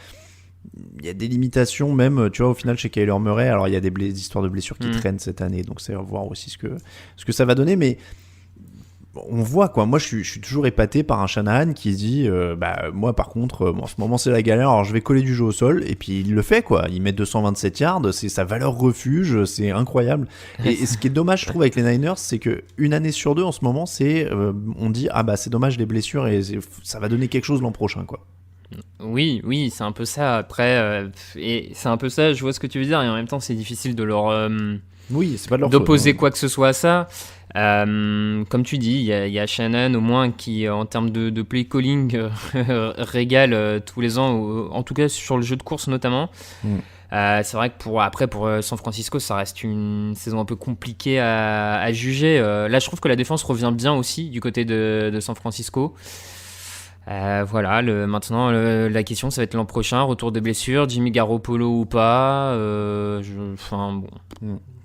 il y a des limitations même, tu vois, au final chez Kyler Murray. Alors il y a des histoires de blessures qui traînent cette année, donc c'est à voir aussi ce que ça va donner. Mais on voit quoi. Moi je suis toujours épaté par un Shanahan qui dit moi par contre en ce moment c'est la galère, alors je vais coller du jeu au sol, et puis il le fait quoi. Il met 227 yards, c'est sa valeur refuge, c'est incroyable. Et ce qui est dommage je trouve avec les Niners, c'est que une année sur deux en ce moment c'est on dit c'est dommage les blessures et ça va donner quelque chose l'an prochain quoi. Oui, c'est un peu ça. Après, et c'est un peu ça. Je vois ce que tu veux dire, et en même temps, c'est difficile de leur oui, c'est pas de leur d'opposer faute, quoi que ce soit à ça. Comme tu dis, il y a Shannon au moins qui, en termes de play calling, régale tous les ans, en tout cas sur le jeu de course notamment. C'est vrai que pour San Francisco, ça reste une saison un peu compliquée à juger. Là, je trouve que la défense revient bien aussi du côté de San Francisco. Voilà, maintenant la question ça va être l'an prochain, retour des blessures, Jimmy Garoppolo ou pas.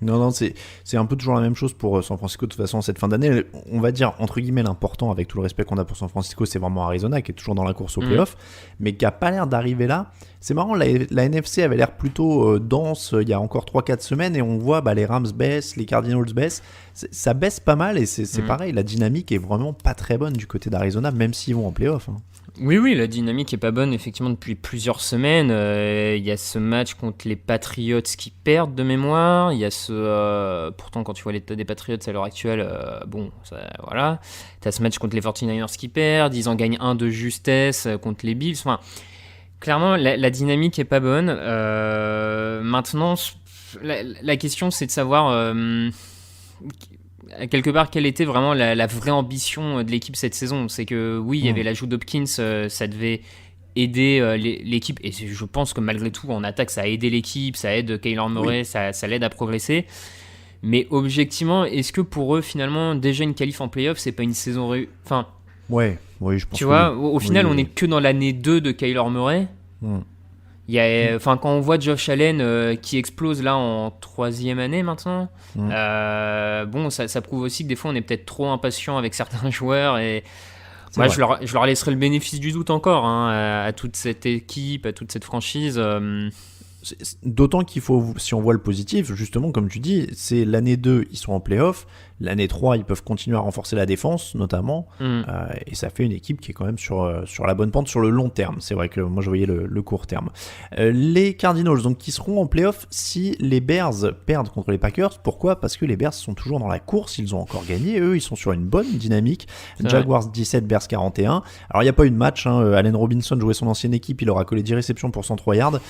Non, c'est un peu toujours la même chose pour San Francisco de toute façon cette fin d'année. On va dire entre guillemets l'important, avec tout le respect qu'on a pour San Francisco, c'est vraiment Arizona qui est toujours dans la course au playoff, mais qui a pas l'air d'arriver là. C'est marrant, la NFC avait l'air plutôt dense il y a encore 3-4 semaines, et on voit les Rams baissent, les Cardinals baissent, ça baisse pas mal, et c'est pareil, la dynamique est vraiment pas très bonne du côté d'Arizona, même s'ils vont en playoff. Oui, la dynamique est pas bonne effectivement depuis plusieurs semaines. Il y a ce match contre les Patriots qui perdent de mémoire. Il y a pourtant quand tu vois l'état des Patriots à l'heure actuelle, voilà. T'as ce match contre les 49ers qui perdent. Ils en gagnent un de justesse contre les Bills. Enfin, clairement, la dynamique est pas bonne. Maintenant, la question c'est de savoir quelque part quelle était vraiment la vraie ambition de l'équipe cette saison. C'est que oui, il y avait l'ajout d'Hopkins, ça devait aider l'équipe, et je pense que malgré tout en attaque ça a aidé l'équipe, ça aide Kyler Murray, ça l'aide à progresser. Mais objectivement, est-ce que pour eux finalement déjà une qualif en playoff c'est pas une saison enfin oui, je pense. Tu vois, au final on est que dans l'année 2 de Kyler Murray. Il y a, quand on voit Josh Allen qui explose là en 3e année maintenant, ça prouve aussi que des fois on est peut-être trop impatient avec certains joueurs, et moi je leur laisserai le bénéfice du doute encore à toute cette équipe, à toute cette franchise. D'autant qu'il faut, si on voit le positif, justement, comme tu dis, c'est l'année 2, ils sont en play-off. L'année 3, ils peuvent continuer à renforcer la défense, notamment. Et ça fait une équipe qui est quand même sur la bonne pente sur le long terme. C'est vrai que moi, je voyais le court terme. Les Cardinals, donc, qui seront en play-off si les Bears perdent contre les Packers. Pourquoi ? Parce que les Bears sont toujours dans la course. Ils ont encore gagné. Eux, ils sont sur une bonne dynamique. Jaguars 17, Bears 41. Alors, il n'y a pas eu de match. Allen Robinson jouait son ancienne équipe. Il aura collé 10 réceptions pour 103 yards.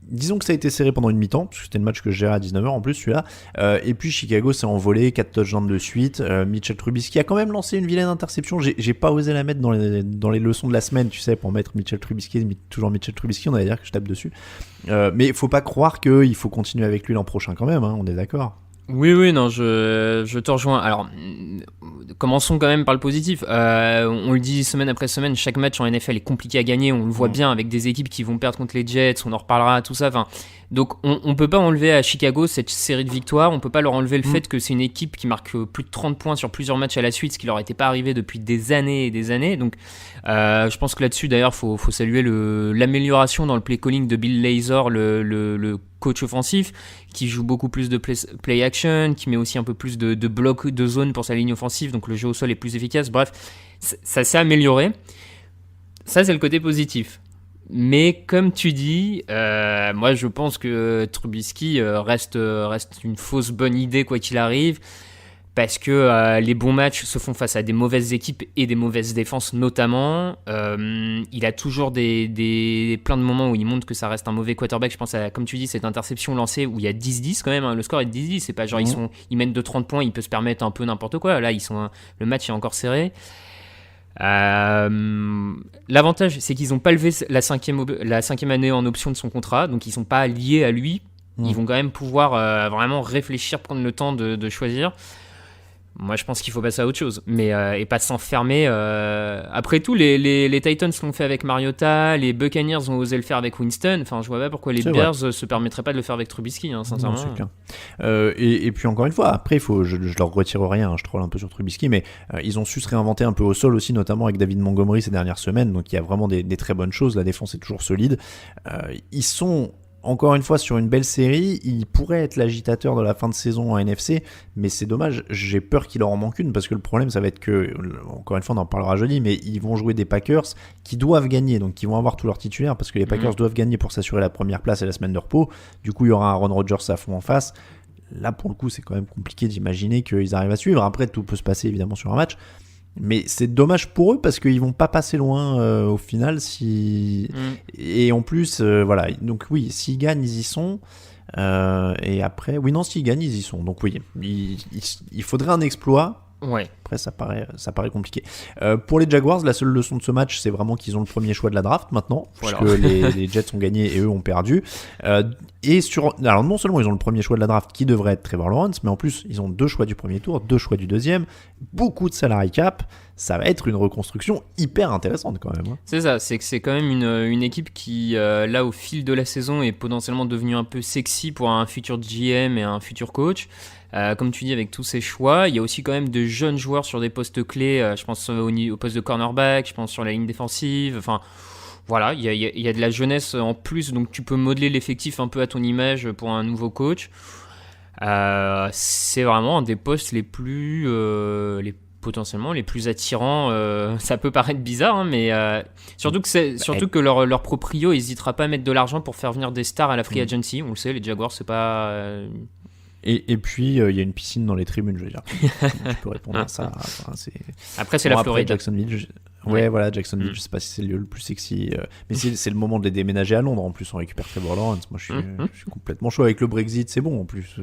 Disons que ça a été serré pendant une mi-temps, parce que c'était le match que je gérais à 19h en plus, celui-là. Et puis Chicago s'est envolé, 4 touchdowns de suite. Mitchell Trubisky a quand même lancé une vilaine interception. J'ai pas osé la mettre dans les leçons de la semaine, tu sais, pour mettre Mitchell Trubisky, toujours Mitchell Trubisky, on allait dire que je tape dessus. Mais il faut pas croire qu'il faut continuer avec lui l'an prochain quand même, on est d'accord. Oui, non, je te rejoins. Alors, commençons quand même par le positif. On le dit semaine après semaine, chaque match en NFL est compliqué à gagner. On le voit bien avec des équipes qui vont perdre contre les Jets, on en reparlera, tout ça. Enfin, donc, on peut pas enlever à Chicago cette série de victoires. On peut pas leur enlever le fait que c'est une équipe qui marque plus de 30 points sur plusieurs matchs à la suite, ce qui leur était pas arrivé depuis des années et des années. Donc, je pense que là-dessus, d'ailleurs, faut saluer l'amélioration dans le play calling de Bill Lazor, le coach offensif, qui joue beaucoup plus de play action, qui met aussi un peu plus de blocs de zone pour sa ligne offensive, donc le jeu au sol est plus efficace. Bref, ça s'est amélioré. Ça, c'est le côté positif. Mais comme tu dis, moi je pense que Trubisky reste une fausse bonne idée quoi qu'il arrive, parce que les bons matchs se font face à des mauvaises équipes et des mauvaises défenses notamment. Il a toujours plein de moments où il montre que ça reste un mauvais quarterback. Je pense à, comme tu dis, cette interception lancée où il y a 10-10 quand même, hein. Le score est de 10-10, c'est pas genre ils mènent de 30 points, il peut se permettre un peu n'importe quoi. Là, le match est encore serré. L'avantage, c'est qu'ils n'ont pas levé la cinquième année en option de son contrat, donc ils ne sont pas liés à lui. Ils vont quand même pouvoir vraiment réfléchir, prendre le temps de choisir. Moi, je pense qu'il faut passer à autre chose, mais et pas s'enfermer. Après tout, les Titans l'ont fait avec Mariota, les Buccaneers ont osé le faire avec Winston. Enfin, je vois pas pourquoi les Bears se permettraient pas de le faire avec Trubisky, hein, sincèrement. Non, c'est clair. Et puis encore une fois, après, je leur retire rien, hein, je troll un peu sur Trubisky, mais ils ont su se réinventer un peu au sol aussi, notamment avec David Montgomery ces dernières semaines. Donc il y a vraiment des très bonnes choses. La défense est toujours solide. Ils sont encore une fois sur une belle série, il pourrait être l'agitateur de la fin de saison en NFC, mais c'est dommage, j'ai peur qu'il leur en manque une, parce que le problème ça va être que, encore une fois on en parlera jeudi, mais ils vont jouer des Packers qui doivent gagner, donc ils vont avoir tous leurs titulaires, parce que les Packers doivent gagner pour s'assurer la première place et la semaine de repos. Du coup il y aura un Aaron Rodgers à fond en face. Là pour le coup c'est quand même compliqué d'imaginer qu'ils arrivent à suivre. Après tout peut se passer évidemment sur un match, mais c'est dommage pour eux parce qu'ils vont pas passer loin au final et en plus voilà, donc oui, s'ils gagnent ils y sont, et après oui non, s'ils gagnent ils y sont, donc oui, il faudrait un exploit. Ouais. Après ça paraît compliqué. Pour les Jaguars, la seule leçon de ce match c'est vraiment qu'ils ont le premier choix de la draft maintenant, voilà. Puisque les Jets ont gagné et eux ont perdu, alors non seulement ils ont le premier choix de la draft qui devrait être Trevor Lawrence, mais en plus ils ont 2 choix du premier tour, 2 choix du deuxième, beaucoup de salary cap. Ça va être une reconstruction hyper intéressante quand même, hein. C'est ça, c'est que c'est quand même une équipe qui, là, au fil de la saison, est potentiellement devenue un peu sexy pour un futur GM et un futur coach. Comme tu dis, avec tous ces choix, il y a aussi quand même de jeunes joueurs sur des postes clés. Je pense au poste de cornerback, je pense sur la ligne défensive. Enfin, voilà, il y a de la jeunesse en plus, donc tu peux modeler l'effectif un peu à ton image pour un nouveau coach. C'est vraiment un des postes potentiellement les plus attirants. Ça peut paraître bizarre, hein, mais surtout que leur proprio n'hésitera pas à mettre de l'argent pour faire venir des stars à la free agency. On le sait, les Jaguars, c'est pas... Et puis il y a une piscine dans les tribunes, je veux dire. Tu peux répondre à ça. Enfin, Après c'est la Floride. Jacksonville, voilà, Jacksonville, je sais pas si c'est le lieu le plus sexy, mais c'est le moment de les déménager à Londres. En plus on récupère Trevor Lawrence. Moi je suis complètement chaud. Avec le Brexit c'est bon en plus.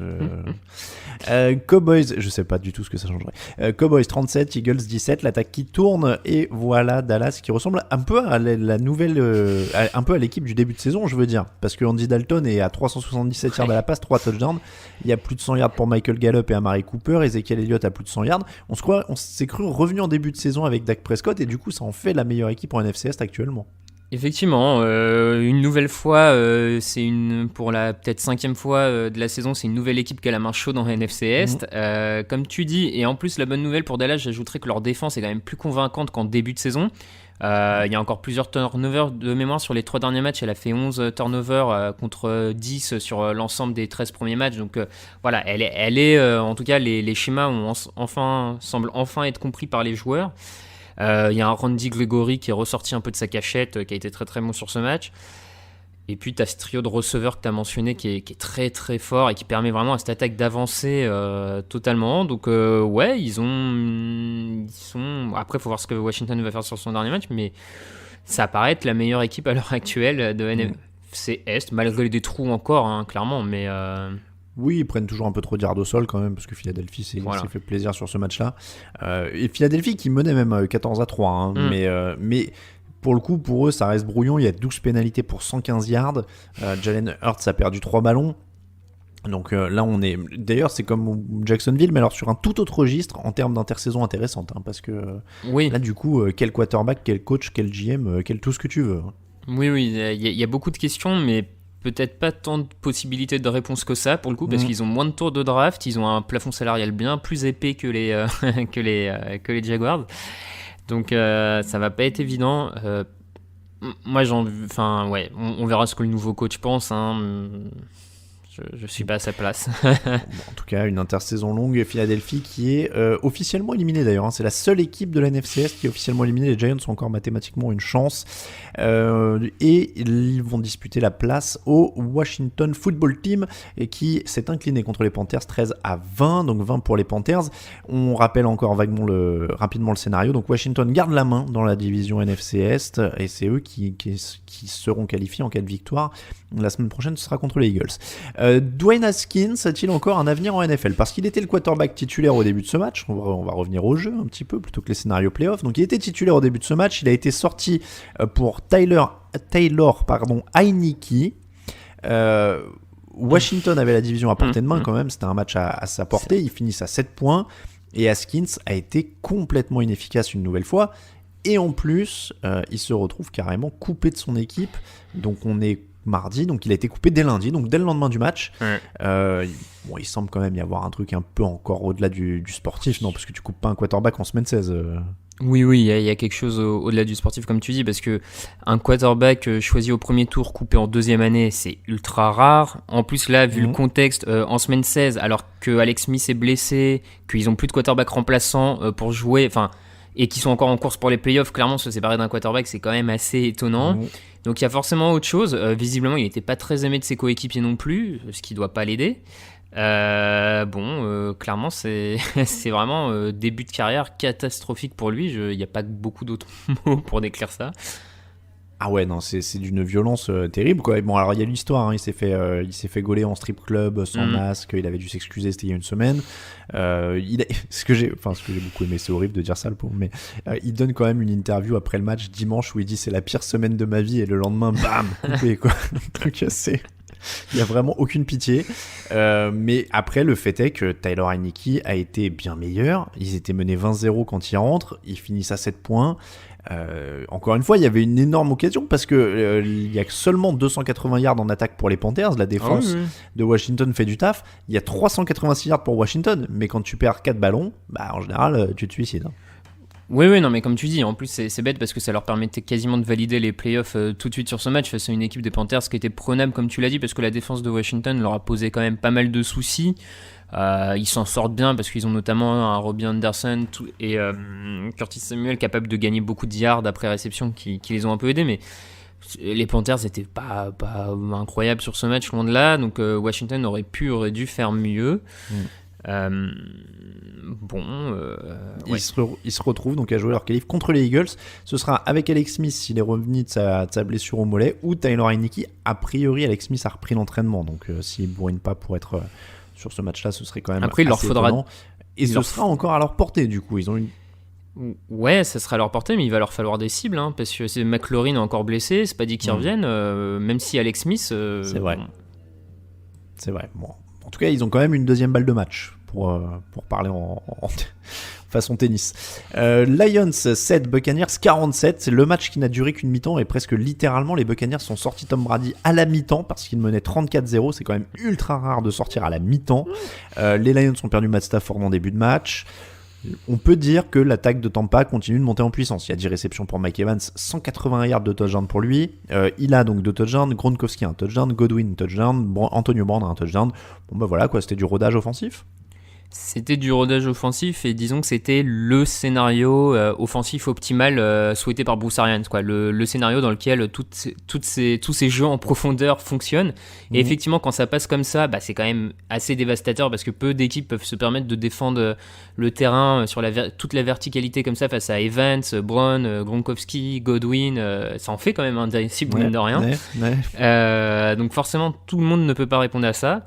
Cowboys, je sais pas du tout ce que ça changerait. Cowboys 37, Eagles 17, l'attaque qui tourne, et voilà Dallas qui ressemble un peu à la nouvelle, un peu à l'équipe du début de saison, je veux dire, parce que Andy Dalton est à 377 yards à la passe, 3 touchdowns, il y a plus de 100 yards pour Michael Gallup et Amari Cooper, Ezekiel Elliott a plus de 100 yards. On s'est cru revenu en début de saison avec Dak Prescott, et du coup ça en fait la meilleure équipe en NFC Est actuellement. Effectivement, une nouvelle fois, pour la peut-être 5e fois de la saison, c'est une nouvelle équipe qui a la main chaude en NFC Est. Comme tu dis, et en plus la bonne nouvelle pour Dallas, j'ajouterais que leur défense est quand même plus convaincante qu'en début de saison. Il y a encore plusieurs turnovers de mémoire sur les 3 derniers matchs. Elle a fait 11 turnovers contre 10 sur l'ensemble des 13 premiers matchs. Donc voilà, elle est en tout cas les schémas semblent enfin être compris par les joueurs. Il y a un Randy Gregory qui est ressorti un peu de sa cachette, qui a été très très bon sur ce match. Et puis tu as ce trio de receveurs que tu as mentionné qui est très très fort et qui permet vraiment à cette attaque d'avancer totalement. Donc ouais, ils sont... Après il faut voir ce que Washington va faire sur son dernier match, mais ça paraît être la meilleure équipe à l'heure actuelle de NFC Est, malgré des trous encore, hein, clairement, mais... Oui, ils prennent toujours un peu trop de yards au sol quand même, parce que Philadelphie s'est fait plaisir sur ce match-là. Et Philadelphie qui menait même 14-3, hein, mais pour le coup, pour eux, ça reste brouillon. Il y a 12 pénalités pour 115 yards. Jalen Hurts a perdu 3 ballons. Donc là, on est. D'ailleurs, c'est comme Jacksonville, mais alors sur un tout autre registre en termes d'intersaison intéressante. Parce que Oui. là, du coup, quel quarterback, quel coach, quel GM, quel tout ce que tu veux. Oui, il y a beaucoup de questions, mais peut-être pas tant de possibilités de réponse que ça, pour le coup, parce qu'ils ont moins de tours de draft, ils ont un plafond salarial bien plus épais que les, que les Jaguars. Donc ça va pas être évident. Moi, on verra ce que le nouveau coach pense. Je suis pas à sa place. En tout cas, une intersaison longue. Philadelphie qui est officiellement éliminée d'ailleurs. C'est la seule équipe de la NFC Est qui est officiellement éliminée. Les Giants ont encore mathématiquement une chance. Et ils vont disputer la place au Washington Football Team et qui s'est incliné contre les Panthers 13-20. Donc 20 pour les Panthers. On rappelle encore rapidement le scénario. Donc Washington garde la main dans la division NFC Est et c'est eux qui seront qualifiés en cas de victoire. La semaine prochaine, ce sera contre les Eagles. Dwayne Haskins a-t-il encore un avenir en NFL? Parce qu'il était le quarterback titulaire au début de ce match. On va revenir au jeu un petit peu plutôt que les scénarios playoffs. Donc il était titulaire au début de ce match. Il a été sorti pour Taylor Heinicke. Washington avait la division à portée de main quand même. C'était un match à sa portée. Ils finissent à 7 points. Et Haskins a été complètement inefficace une nouvelle fois. Et en plus, il se retrouve carrément coupé de son équipe. Donc on est mardi, donc il a été coupé dès lundi, donc dès le lendemain du match. Il semble quand même y avoir un truc un peu encore au-delà du sportif, non, parce que tu coupes pas un quarterback en semaine 16. Oui, il y a quelque chose au-delà du sportif, comme tu dis, parce que un quarterback choisi au premier tour, coupé en deuxième année, c'est ultra rare. En plus, là, vu le contexte, en semaine 16, alors que Alex Smith est blessé, qu'ils ont plus de quarterback remplaçant pour jouer, et qui sont encore en course pour les playoffs, clairement, se séparer d'un quarterback, c'est quand même assez étonnant. Donc il y a forcément autre chose. Visiblement, il n'était pas très aimé de ses coéquipiers non plus, ce qui ne doit pas l'aider. Clairement, c'est vraiment début de carrière catastrophique pour lui. Il n'y a pas beaucoup d'autres mots pour décrire ça. Ah ouais, non, c'est d'une violence terrible, quoi. Bon, alors il y a l'histoire, il s'est fait gauler en strip club sans masque, il avait dû s'excuser, c'était il y a une semaine. Ce que j'ai beaucoup aimé, c'est horrible de dire ça, le pauvre, mais il donne quand même une interview après le match dimanche où il dit c'est la pire semaine de ma vie et le lendemain, bam, coupé, quoi. Donc il n'y a vraiment aucune pitié. Mais après, le fait est que Taylor Heinicke a été bien meilleur. Ils étaient menés 20-0 quand ils rentrent. Ils finissent à 7 points. Encore une fois, il y avait une énorme occasion parce que il y a seulement 280 yards en attaque pour les Panthers. La défense de Washington fait du taf. Il y a 386 yards pour Washington. Mais quand tu perds 4 ballons, en général, tu te suicides. Oui, non, mais comme tu dis, en plus c'est bête parce que ça leur permettait quasiment de valider les playoffs tout de suite sur ce match face à une équipe des Panthers qui était prenable, comme tu l'as dit, parce que la défense de Washington leur a posé quand même pas mal de soucis. Ils s'en sortent bien parce qu'ils ont notamment un Robbie Anderson et Curtis Samuel capables de gagner beaucoup de yards après réception qui les ont un peu aidés, mais les Panthers n'étaient pas incroyables sur ce match, loin de là, donc Washington aurait dû faire mieux. Ils se retrouvent donc à jouer leur qualif contre les Eagles. Ce sera avec Alex Smith s'il est revenu de sa blessure au mollet, ou Taylor Heinicke. A priori, Alex Smith a repris l'entraînement, donc s'il ne bourrine pas pour être sur ce match-là, ce serait quand même après, assez étonnant. Et ce sera encore à leur portée, du coup. Ils ont une... Ouais, ça sera à leur portée, mais il va leur falloir des cibles, parce que McLaurin est encore blessé, c'est pas dit qu'ils reviennent, même si Alex Smith... C'est vrai. C'est vrai. Bon. En tout cas, ils ont quand même une deuxième balle de match, pour parler en façon tennis. Lions 7, Buccaneers 47. C'est le match qui n'a duré qu'une mi-temps et presque littéralement, les Buccaneers sont sortis Tom Brady à la mi-temps parce qu'ils menaient 34-0. C'est quand même ultra rare de sortir à la mi-temps. Les Lions ont perdu Matt Stafford en début de match. On peut dire que l'attaque de Tampa continue de monter en puissance. Il y a 10 réceptions pour Mike Evans, 180 yards de touchdown pour lui. Il a donc 2 touchdowns, Gronkowski un touchdown, Godwin un touchdown, Antonio Brown un touchdown. Bon voilà quoi, c'était du rodage offensif. C'était du rodage offensif et disons que c'était le scénario offensif optimal souhaité par Bruce Arians, quoi. Le scénario dans lequel tous ces jeux en profondeur fonctionnent. Et effectivement, quand ça passe comme ça, c'est quand même assez dévastateur parce que peu d'équipes peuvent se permettre de défendre le terrain sur toute la verticalité comme ça face à Evans, Brown, Gronkowski, Godwin. Ça en fait quand même un cible mine de rien. Donc forcément, tout le monde ne peut pas répondre à ça.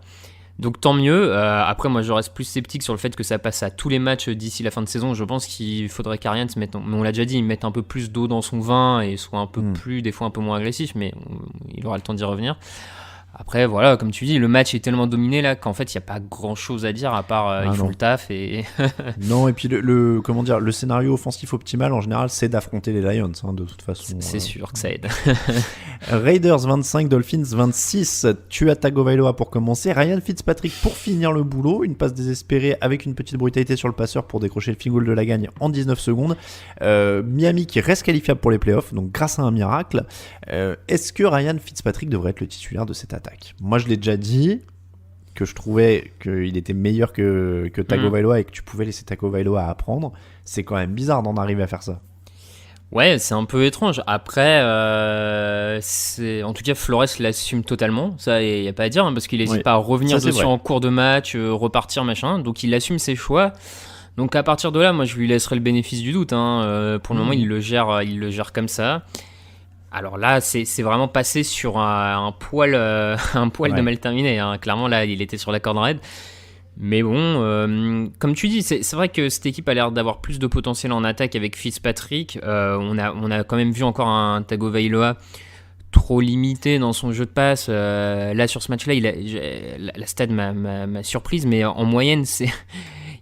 Donc tant mieux. Après, moi je reste plus sceptique sur le fait que ça passe à tous les matchs d'ici la fin de saison. Je pense qu'il faudrait qu'Arians mette, on l'a déjà dit, il mette un peu plus d'eau dans son vin et soit un peu plus, des fois un peu moins agressif, mais il aura le temps d'y revenir. Après, voilà, comme tu dis, le match est tellement dominé là qu'en fait, il n'y a pas grand-chose à dire à part ils font le taf et... Non, et puis comment dire, le scénario offensif optimal en général, c'est d'affronter les Lions, hein, de toute façon. C'est sûr que ça aide. Raiders 25, Dolphins 26. Tua Tagovailoa pour commencer. Ryan Fitzpatrick pour finir le boulot. Une passe désespérée avec une petite brutalité sur le passeur pour décrocher le field goal de la gagne en 19 secondes. Miami qui reste qualifiable pour les playoffs, donc grâce à un miracle. Est-ce que Ryan Fitzpatrick devrait être le titulaire de cette attaque ? Moi, je l'ai déjà dit que je trouvais qu'il était meilleur que Tagovailoa et que tu pouvais laisser Tagovailoa apprendre. C'est quand même bizarre d'en arriver à faire ça. Ouais, c'est un peu étrange. Après, en tout cas, Flores l'assume totalement. Ça, il n'y a pas à dire, hein, parce qu'il n'hésite pas à revenir dessus en cours de match, repartir, machin. Donc, il assume ses choix. Donc, à partir de là, moi, je lui laisserai le bénéfice du doute. Hein. Pour le moment, il le gère comme ça. Alors là, c'est vraiment passé sur un poil de mal terminé. Hein. Clairement, là, il était sur la corde raide. Mais bon, comme tu dis, c'est vrai que cette équipe a l'air d'avoir plus de potentiel en attaque avec Fitzpatrick. On a quand même vu encore un Tagovailoa trop limité dans son jeu de passe. Là, sur ce match-là, la stat m'a surprise, mais en moyenne,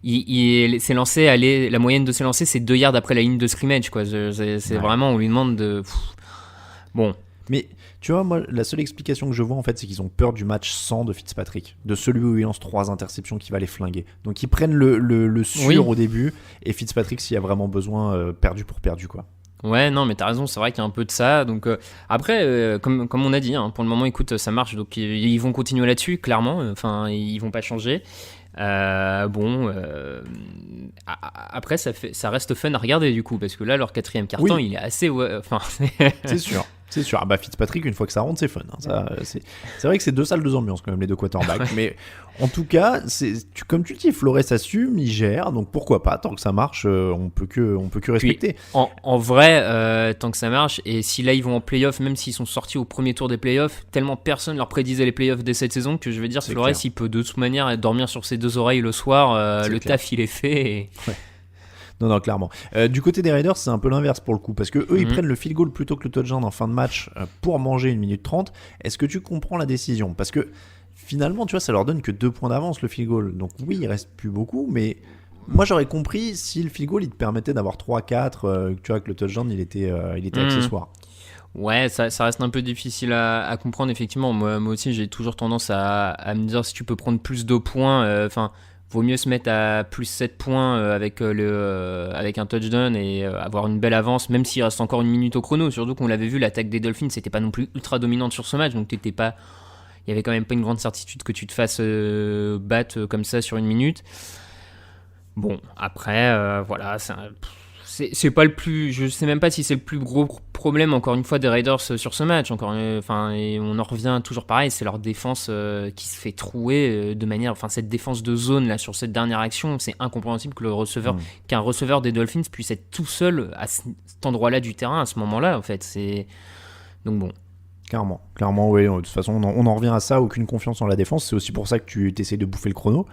la moyenne de ses lancers, c'est 2 yards après la ligne de scrimmage, quoi. C'est vraiment, on lui demande de... Bon. Mais tu vois, moi, la seule explication que je vois, en fait, c'est qu'ils ont peur du match 100 de Fitzpatrick, de celui où il lance 3 interceptions qui va les flinguer. Donc ils prennent le sûr au début, et Fitzpatrick, s'il y a vraiment besoin, perdu pour perdu, quoi. Ouais, non, mais t'as raison, c'est vrai qu'il y a un peu de ça. Donc après, comme on a dit, hein, pour le moment, écoute, ça marche, donc ils vont continuer là-dessus, clairement. Enfin, ils vont pas changer. Après, ça reste fun à regarder du coup, parce que là, leur 4e quart-temps, il est assez. C'est sûr. C'est sûr. Ah bah Fitzpatrick, une fois que ça rentre, c'est fun. Hein. Ça, c'est vrai que c'est 2 salles, 2 ambiances quand même, les 2 quarterbacks. Mais en tout cas, comme tu le dis, Flores assume, il gère. Donc pourquoi pas, tant que ça marche, on peut que respecter. Puis, en vrai, tant que ça marche, et si là ils vont en playoff, même s'ils sont sortis au premier tour des playoffs, tellement personne leur prédisait les playoffs dès cette saison que je veux dire, Flores, il peut de toute manière dormir sur ses 2 oreilles le soir. Le taf, il est fait. Et... Ouais. Non, clairement. Du côté des Raiders, c'est un peu l'inverse pour le coup, parce que eux, ils prennent le field goal plutôt que le touchdown en fin de match pour manger 1 minute 30. Est-ce que tu comprends la décision ? Parce que finalement, tu vois, ça leur donne que 2 points d'avance le field goal. Donc oui, il reste plus beaucoup, mais moi j'aurais compris si le field goal il te permettait d'avoir 3-4, tu vois, que le touchdown il était accessoire. Ouais, ça reste un peu difficile à comprendre, effectivement. Moi aussi, j'ai toujours tendance à me dire si tu peux prendre plus de points, vaut mieux se mettre à plus 7 points avec un touchdown et avoir une belle avance, même s'il reste encore 1 minute au chrono. Surtout qu'on l'avait vu, l'attaque des Dolphins n'était pas non plus ultra dominante sur ce match, donc il y avait quand même pas une grande certitude que tu te fasses battre comme ça sur 1 minute. Bon, après, voilà, c'est pas le plus... Je sais même pas si c'est le plus gros problème, encore une fois, des Raiders sur ce match. Et on en revient toujours pareil, c'est leur défense qui se fait trouer de manière... Enfin, cette défense de zone, là, sur cette dernière action, c'est incompréhensible que qu'un receveur des Dolphins puisse être tout seul à cet endroit-là du terrain, à ce moment-là, en fait. Donc bon. Clairement, oui. De toute façon, on en revient à ça, aucune confiance en la défense. C'est aussi pour ça que tu t'essayes de bouffer le chrono.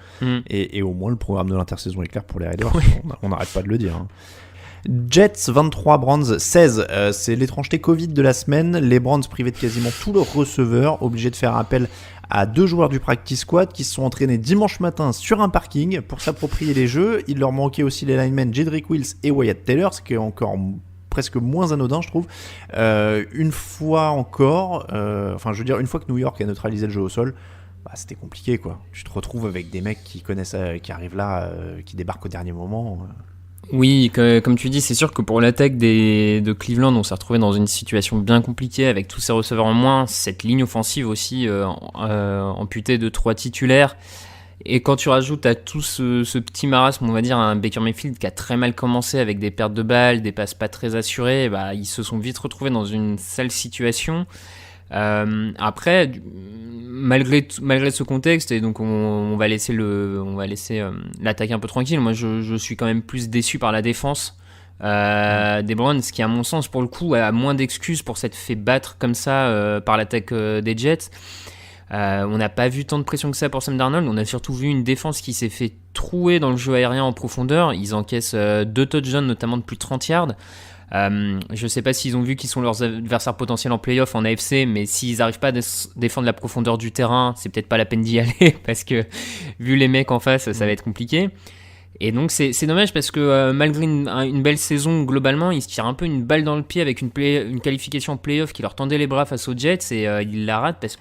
Et au moins, le programme de l'intersaison est clair pour les Raiders. Oui. On n'arrête pas de le dire. Hein. Jets 23, Browns 16, c'est l'étrangeté Covid de la semaine. Les Browns privés de quasiment tous leurs receveurs, obligés de faire appel à 2 joueurs du practice squad qui se sont entraînés dimanche matin sur un parking pour s'approprier les jeux. Il leur manquait aussi les linemen Jedrick Wills et Wyatt Taylor, ce qui est encore presque moins anodin, je trouve. Une fois encore, une fois que New York a neutralisé le jeu au sol, c'était compliqué, quoi. Tu te retrouves avec des mecs qui connaissent, qui arrivent là, qui débarquent au dernier moment. Oui, comme tu dis, c'est sûr que pour l'attaque de Cleveland, on s'est retrouvé dans une situation bien compliquée avec tous ces receveurs en moins, cette ligne offensive aussi amputée de 3 titulaires. Et quand tu rajoutes à tout ce petit marasme, on va dire, un Baker Mayfield qui a très mal commencé avec des pertes de balles, des passes pas très assurées, ils se sont vite retrouvés dans une sale situation. Après, malgré ce contexte, et donc on va laisser l'attaque un peu tranquille. Moi, je suis quand même plus déçu par la défense des Browns, qui à mon sens pour le coup a moins d'excuses pour s'être fait battre comme ça par l'attaque des Jets. On n'a pas vu tant de pression que ça pour Sam Darnold. On a surtout vu une défense qui s'est fait trouer dans le jeu aérien en profondeur. Ils encaissent 2 touchdowns, notamment de plus de 30 yards. Je ne sais pas s'ils ont vu qu'ils sont leurs adversaires potentiels en playoff, en AFC, mais s'ils n'arrivent pas à défendre la profondeur du terrain, c'est peut-être pas la peine d'y aller, parce que vu les mecs en face, ça va être compliqué. Et donc c'est dommage parce que malgré une belle saison globalement, ils se tirent un peu une balle dans le pied avec une qualification en playoff qui leur tendait les bras face aux Jets, et ils la ratent parce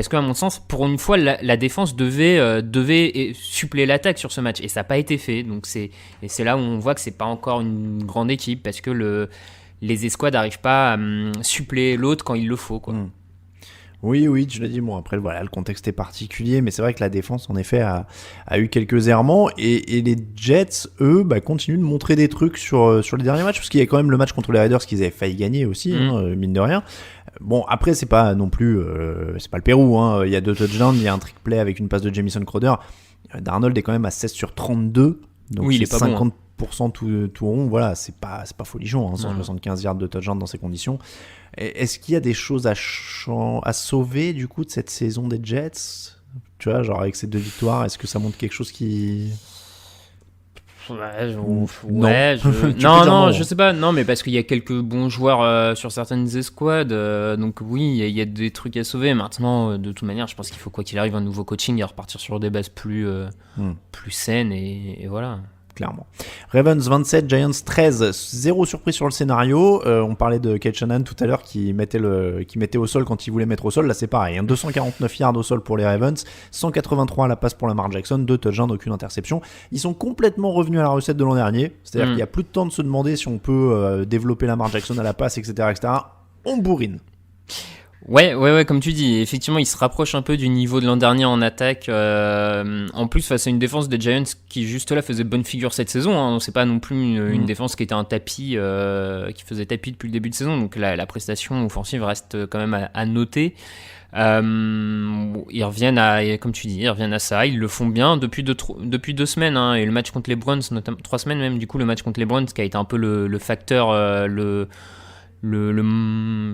que à mon sens, pour une fois, la défense devait suppléer l'attaque sur ce match, et ça n'a pas été fait. Donc c'est là où on voit que c'est pas encore une grande équipe, parce que les escouades n'arrivent pas à suppléer l'autre quand il le faut, quoi. Oui, tu l'as dit. Bon, après, voilà, le contexte est particulier, mais c'est vrai que la défense, en effet, a eu quelques errements, et les Jets, eux, continuent de montrer des trucs sur les derniers matchs, parce qu'il y a quand même le match contre les Raiders qu'ils avaient failli gagner aussi, mine de rien. Bon, après, c'est pas non plus, c'est pas le Pérou, il y a 2 touchdowns, il y a un trick play avec une passe de Jamison Crowder. Darnold est quand même à 16 sur 32, donc oui, il est pas 50% bon, tout rond, voilà, c'est pas folichon, 175 yards de touchdown dans ces conditions. Est-ce qu'il y a des choses à sauver du coup de cette saison des Jets ? Tu vois, genre avec ces 2 victoires, est-ce que ça montre quelque chose qui... Non, je sais pas. Non, mais parce qu'il y a quelques bons joueurs sur certaines escouades, donc oui, il y a des trucs à sauver. Maintenant, de toute manière, je pense qu'il faut quoi qu'il arrive un nouveau coaching et repartir sur des bases plus saines, et voilà. Clairement. Ravens 27, Giants 13, 0 surprise sur le scénario. On parlait de Kyle Shanahan tout à l'heure qui mettait au sol quand il voulait mettre au sol. Là, c'est pareil. 249 yards au sol pour les Ravens, 183 à la passe pour Lamar Jackson, 2 touchdowns, aucune interception. Ils sont complètement revenus à la recette de l'an dernier. C'est-à-dire qu'il n'y a plus de temps de se demander si on peut développer Lamar Jackson à la passe, etc. On bourrine. Ouais, comme tu dis, effectivement, il se rapproche un peu du niveau de l'an dernier en attaque. En plus, face à une défense des Giants qui, juste là, faisait bonne figure cette saison. C'est pas non plus une défense qui était un tapis, qui faisait tapis depuis le début de saison. Donc la prestation offensive reste quand même à noter. Ils reviennent comme tu dis, ils reviennent à ça. Ils le font bien depuis 2 semaines. Et le match contre les Browns, notamment 3 semaines même, du coup, le match contre les Browns qui a été un peu le facteur, le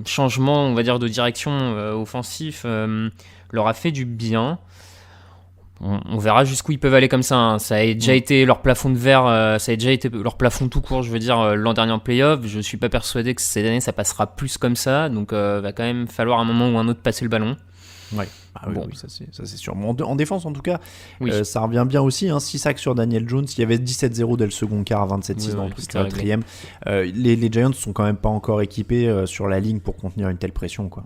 changement, on va dire, de direction offensif leur a fait du bien. On verra jusqu'où ils peuvent aller comme ça. Ça a déjà été leur plafond de verre, ça a déjà été leur plafond tout court, je veux dire, l'an dernier en playoff. Je suis pas persuadé que cette année ça passera plus comme ça, donc va quand même falloir à un moment ou un autre passer le ballon. Ouais. Oui, ça c'est sûr. En défense, en tout cas, oui. Ça revient bien aussi. 6 sacs sur Daniel Jones. Il y avait 17-0 dès le second quart, 27-6 dans le quatrième. Les Giants sont quand même pas encore équipés sur la ligne pour contenir une telle pression, quoi.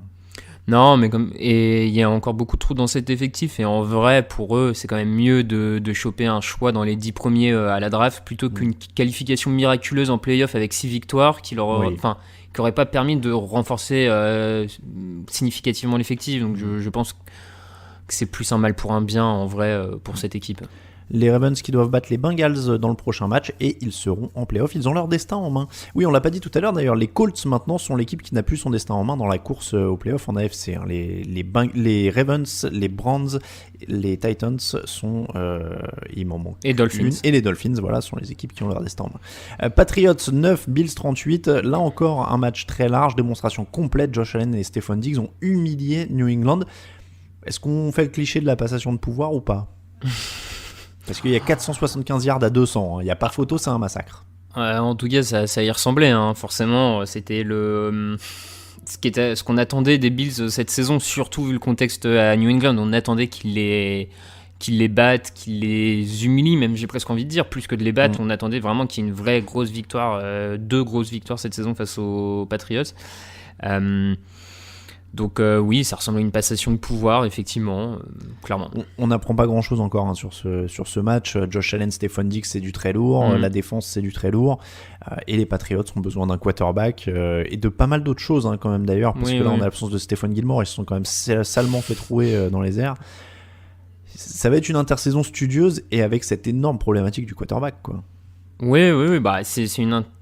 Non, mais il y a encore beaucoup de trous dans cet effectif, et en vrai, pour eux, c'est quand même mieux de choper un choix dans les 10 premiers à la draft plutôt qu'une qualification miraculeuse en playoff avec 6 victoires qui n'aurait pas permis de renforcer significativement l'effectif. Donc je pense que c'est plus un mal pour un bien en vrai pour cette équipe. Les Ravens qui doivent battre les Bengals dans le prochain match, et ils seront en playoff. Ils ont leur destin en main. Oui, on l'a pas dit tout à l'heure d'ailleurs, les Colts maintenant sont l'équipe qui n'a plus son destin en main dans la course au playoff en AFC. Les Ravens, les Browns, les Titans sont il m'en manque et Dolphins. Et les Dolphins, voilà, sont les équipes qui ont leur destin en main. Patriots 9, Bills 38. Là encore un match très large, démonstration complète. Josh Allen et Stephon Diggs ont humilié New England. Est-ce qu'on fait le cliché de la passation de pouvoir ou pas? Parce qu'il y a 475 yards à 200, il n'y a pas photo, c'est un massacre. En tout cas, ça y ressemblait, forcément. C'était ce qu'on attendait des Bills cette saison, surtout vu le contexte à New England. On attendait qu'ils les battent, qu'ils les humilient, même j'ai presque envie de dire, plus que de les battre. On attendait vraiment qu'il y ait une vraie grosse victoire, 2 grosses victoires cette saison face aux Patriots. Donc oui, ça ressemble à une passation de pouvoir, effectivement, clairement. On n'apprend pas grand-chose encore sur ce match. Josh Allen, Stephon Diggs, c'est du très lourd. La défense, c'est du très lourd. Et les Patriots ont besoin d'un quarterback et de pas mal d'autres choses quand même d'ailleurs. Parce que là, on a l'absence de Stephon Gilmore. Ils se sont quand même salement fait trouer dans les airs. Ça va être une intersaison studieuse et avec cette énorme problématique du quarterback, quoi. Oui,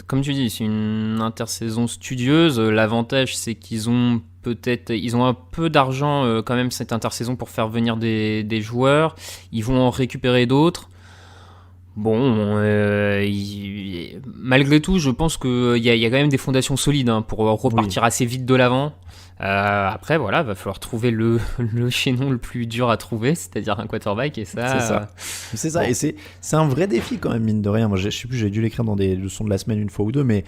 comme tu dis, c'est une intersaison studieuse. L'avantage, c'est qu'ils ont un peu d'argent quand même cette intersaison pour faire venir des joueurs. Ils vont en récupérer d'autres. Bon, malgré tout, je pense qu'il y a quand même des fondations solides pour repartir assez vite de l'avant. Après, voilà, va falloir trouver le chaînon le plus dur à trouver, c'est-à-dire un quarterback, et ça... C'est ça, bon. et c'est un vrai défi quand même, mine de rien. Moi, je sais plus, j'ai dû l'écrire dans des leçons de la semaine une fois ou deux, mais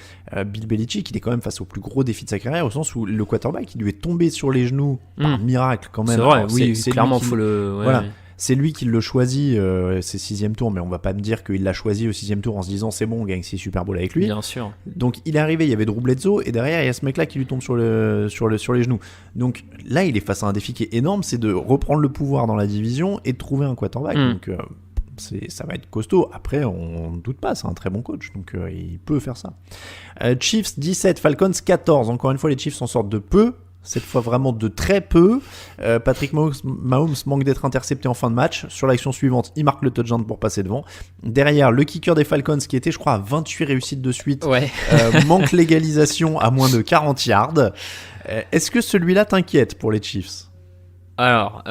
Bill Belichick, il est quand même face au plus gros défi de sa carrière, au sens où le quarterback, il lui est tombé sur les genoux par miracle quand même. C'est vrai, Alors, oui, c'est clairement, lui qui- faut le... Voilà. C'est lui qui le choisit, c'est 6e tour, mais on va pas me dire qu'il l'a choisi au 6e tour en se disant c'est bon, on gagne 6 Super Bowl avec lui. Bien sûr. Donc il est arrivé, il y avait Drew Bledsoe, et derrière il y a ce mec là qui lui tombe sur les genoux. Donc là il est face à un défi qui est énorme, c'est de reprendre le pouvoir dans la division et de trouver un quarterback. Donc ça va être costaud. Après on ne doute pas, c'est un très bon coach, donc il peut faire ça. Chiefs 17, Falcons 14. Encore une fois les Chiefs s'en sortent de peu. Cette fois vraiment de très peu. Patrick Mahomes manque d'être intercepté en fin de match. Sur l'action suivante, il marque le touchdown pour passer devant. Derrière, le kicker des Falcons, qui était, je crois, à 28 réussites de suite, manque l'égalisation à moins de 40 yards. Est-ce que celui-là t'inquiète pour les Chiefs ? Alors,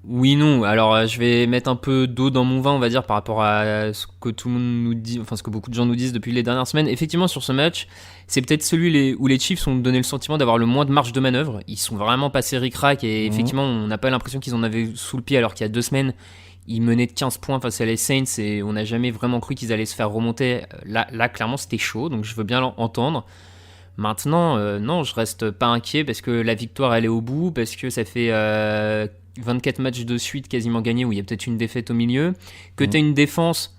oui, non. Alors, je vais mettre un peu d'eau dans mon vin, on va dire, par rapport à ce que tout le monde nous dit, enfin, ce que beaucoup de gens nous disent depuis les dernières semaines. Effectivement, sur ce match, c'est peut-être celui où les Chiefs ont donné le sentiment d'avoir le moins de marge de manœuvre. Ils sont vraiment passés ric-rac et effectivement, on n'a pas l'impression qu'ils en avaient sous le pied, alors qu'il y a 2 semaines, ils menaient de 15 points face à les Saints et on n'a jamais vraiment cru qu'ils allaient se faire remonter. Là, clairement, c'était chaud, donc je veux bien l'entendre. Maintenant, non, je reste pas inquiet parce que la victoire, elle est au bout, parce que ça fait 24 matchs de suite quasiment gagnés où il y a peut-être une défaite au milieu, que tu as une défense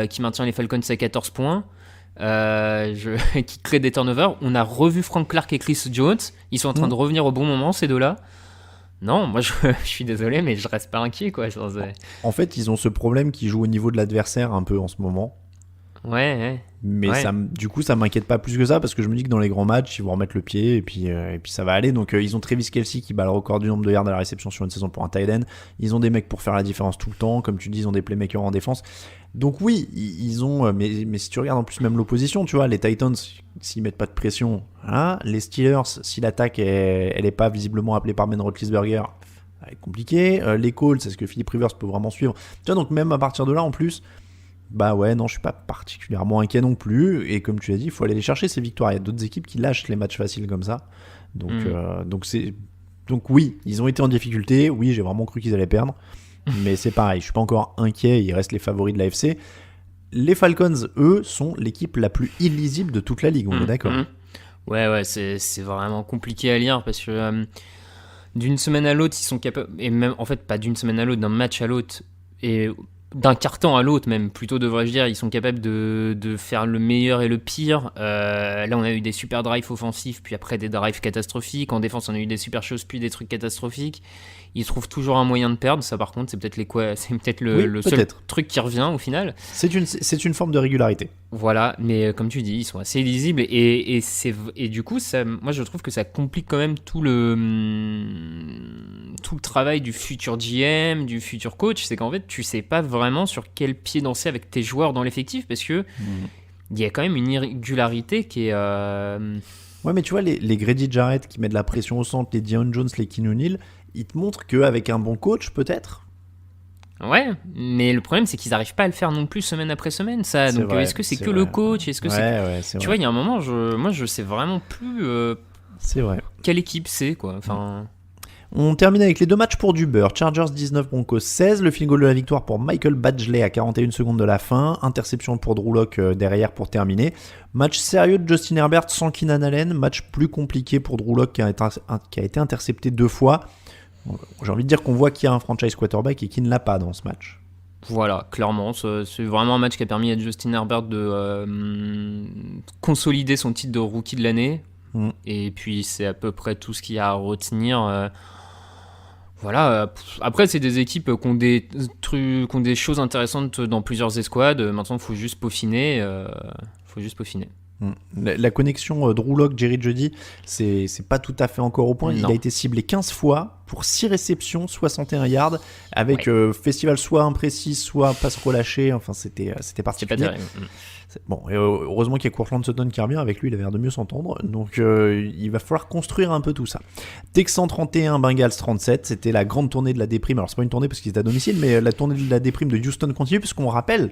qui maintient les Falcons à 14 points, qui crée des turnovers. On a revu Frank Clark et Chris Jones, ils sont en train de revenir au bon moment, ces deux-là. Non, moi je suis désolé, mais je reste pas inquiet, quoi. En fait, ils ont ce problème qui joue au niveau de l'adversaire un peu en ce moment. Ouais. Mais du coup, ça m'inquiète pas plus que ça, parce que je me dis que dans les grands matchs, ils vont remettre le pied et puis ça va aller. Donc ils ont Travis Kelce qui bat le record du nombre de yards à la réception sur une saison pour un tight end. Ils ont des mecs pour faire la différence tout le temps, comme tu dis, ils ont des playmakers en défense. Donc oui, ils ont. Mais si tu regardes en plus même l'opposition, tu vois, les Titans, s'ils mettent pas de pression, hein, les Steelers, si l'attaque elle est pas visiblement appelée par Ben Roethlisberger, ça va être compliqué. Les Colts, est-ce que Philip Rivers peut vraiment suivre ? Tu vois, donc même à partir de là, en plus. Bah ouais, non, je suis pas particulièrement inquiet non plus. Et comme tu l'as dit, il faut aller les chercher ces victoires. Il y a d'autres équipes qui lâchent les matchs faciles comme ça. Donc oui, ils ont été en difficulté. Oui, j'ai vraiment cru qu'ils allaient perdre. Mais c'est pareil, je suis pas encore inquiet. Ils restent les favoris de l'AFC. Les Falcons, eux, sont l'équipe la plus illisible de toute la ligue. On est d'accord. Ouais, c'est vraiment compliqué à lire parce que d'une semaine à l'autre, ils sont capables. Et même, en fait, pas d'une semaine à l'autre, d'un match à l'autre. Et d'un quart-temps à l'autre même, plutôt devrais-je dire, ils sont capables de faire le meilleur et le pire. Là, on a eu des super drives offensifs, puis après des drives catastrophiques. En défense, on a eu des super choses, puis des trucs catastrophiques. Ils trouvent toujours un moyen de perdre. Ça, par contre, c'est peut-être le seul truc qui revient au final. C'est une forme de régularité. Voilà, mais comme tu dis, ils sont assez illisibles et du coup, moi je trouve que ça complique quand même tout le travail du futur GM, du futur coach. C'est qu'en fait, tu sais pas vraiment sur quel pied danser avec tes joueurs dans l'effectif parce que il y a quand même une irrégularité qui est. Ouais, mais tu vois, les Grady Jarrett qui mettent de la pression au centre, les Deion Jones, les Keenan Neal, ils te montrent qu'avec un bon coach, peut-être. Ouais, mais le problème c'est qu'ils n'arrivent pas à le faire non plus semaine après semaine, ça. C'est Donc vrai, est-ce que c'est que vrai. le coach ? Est-ce que c'est tu vois, il y a un moment, moi je sais vraiment plus c'est vrai. quelle équipe c'est, quoi. Enfin. On termine avec les 2 matchs pour du beurre. Chargers 19, Broncos 16. Le field goal de la victoire pour Michael Badgley à 41 secondes de la fin. Interception pour Drew Lock derrière pour terminer. Match sérieux de Justin Herbert sans Keenan Allen. Match plus compliqué pour Drew Lock qui a été intercepté 2 fois. J'ai envie de dire qu'on voit qu'il y a un franchise quarterback et qu'il ne l'a pas dans ce match. Voilà, clairement, c'est vraiment un match qui a permis à Justin Herbert de consolider son titre de rookie de l'année. Et puis c'est à peu près tout ce qu'il y a à retenir. Voilà. Après, c'est des équipes qui ont des choses intéressantes dans plusieurs escouades. Maintenant, il faut juste peaufiner. La connexion Drew Lock, Jerry Jeudy, c'est pas tout à fait encore au point. Non. Il a été ciblé 15 fois pour 6 réceptions, 61 yards, avec festival soit imprécis, soit passe relâché. Enfin, c'était particulier. C'est pas terrible. Bon, et heureusement qu'il y a Courtland Sutton qui revient, avec lui il a l'air de mieux s'entendre, donc il va falloir construire un peu tout ça. Texans 31, Bengals 37, c'était la grande tournée de la déprime, alors c'est pas une tournée parce qu'ils étaient à domicile, mais la tournée de la déprime de Houston continue, puisqu'on rappelle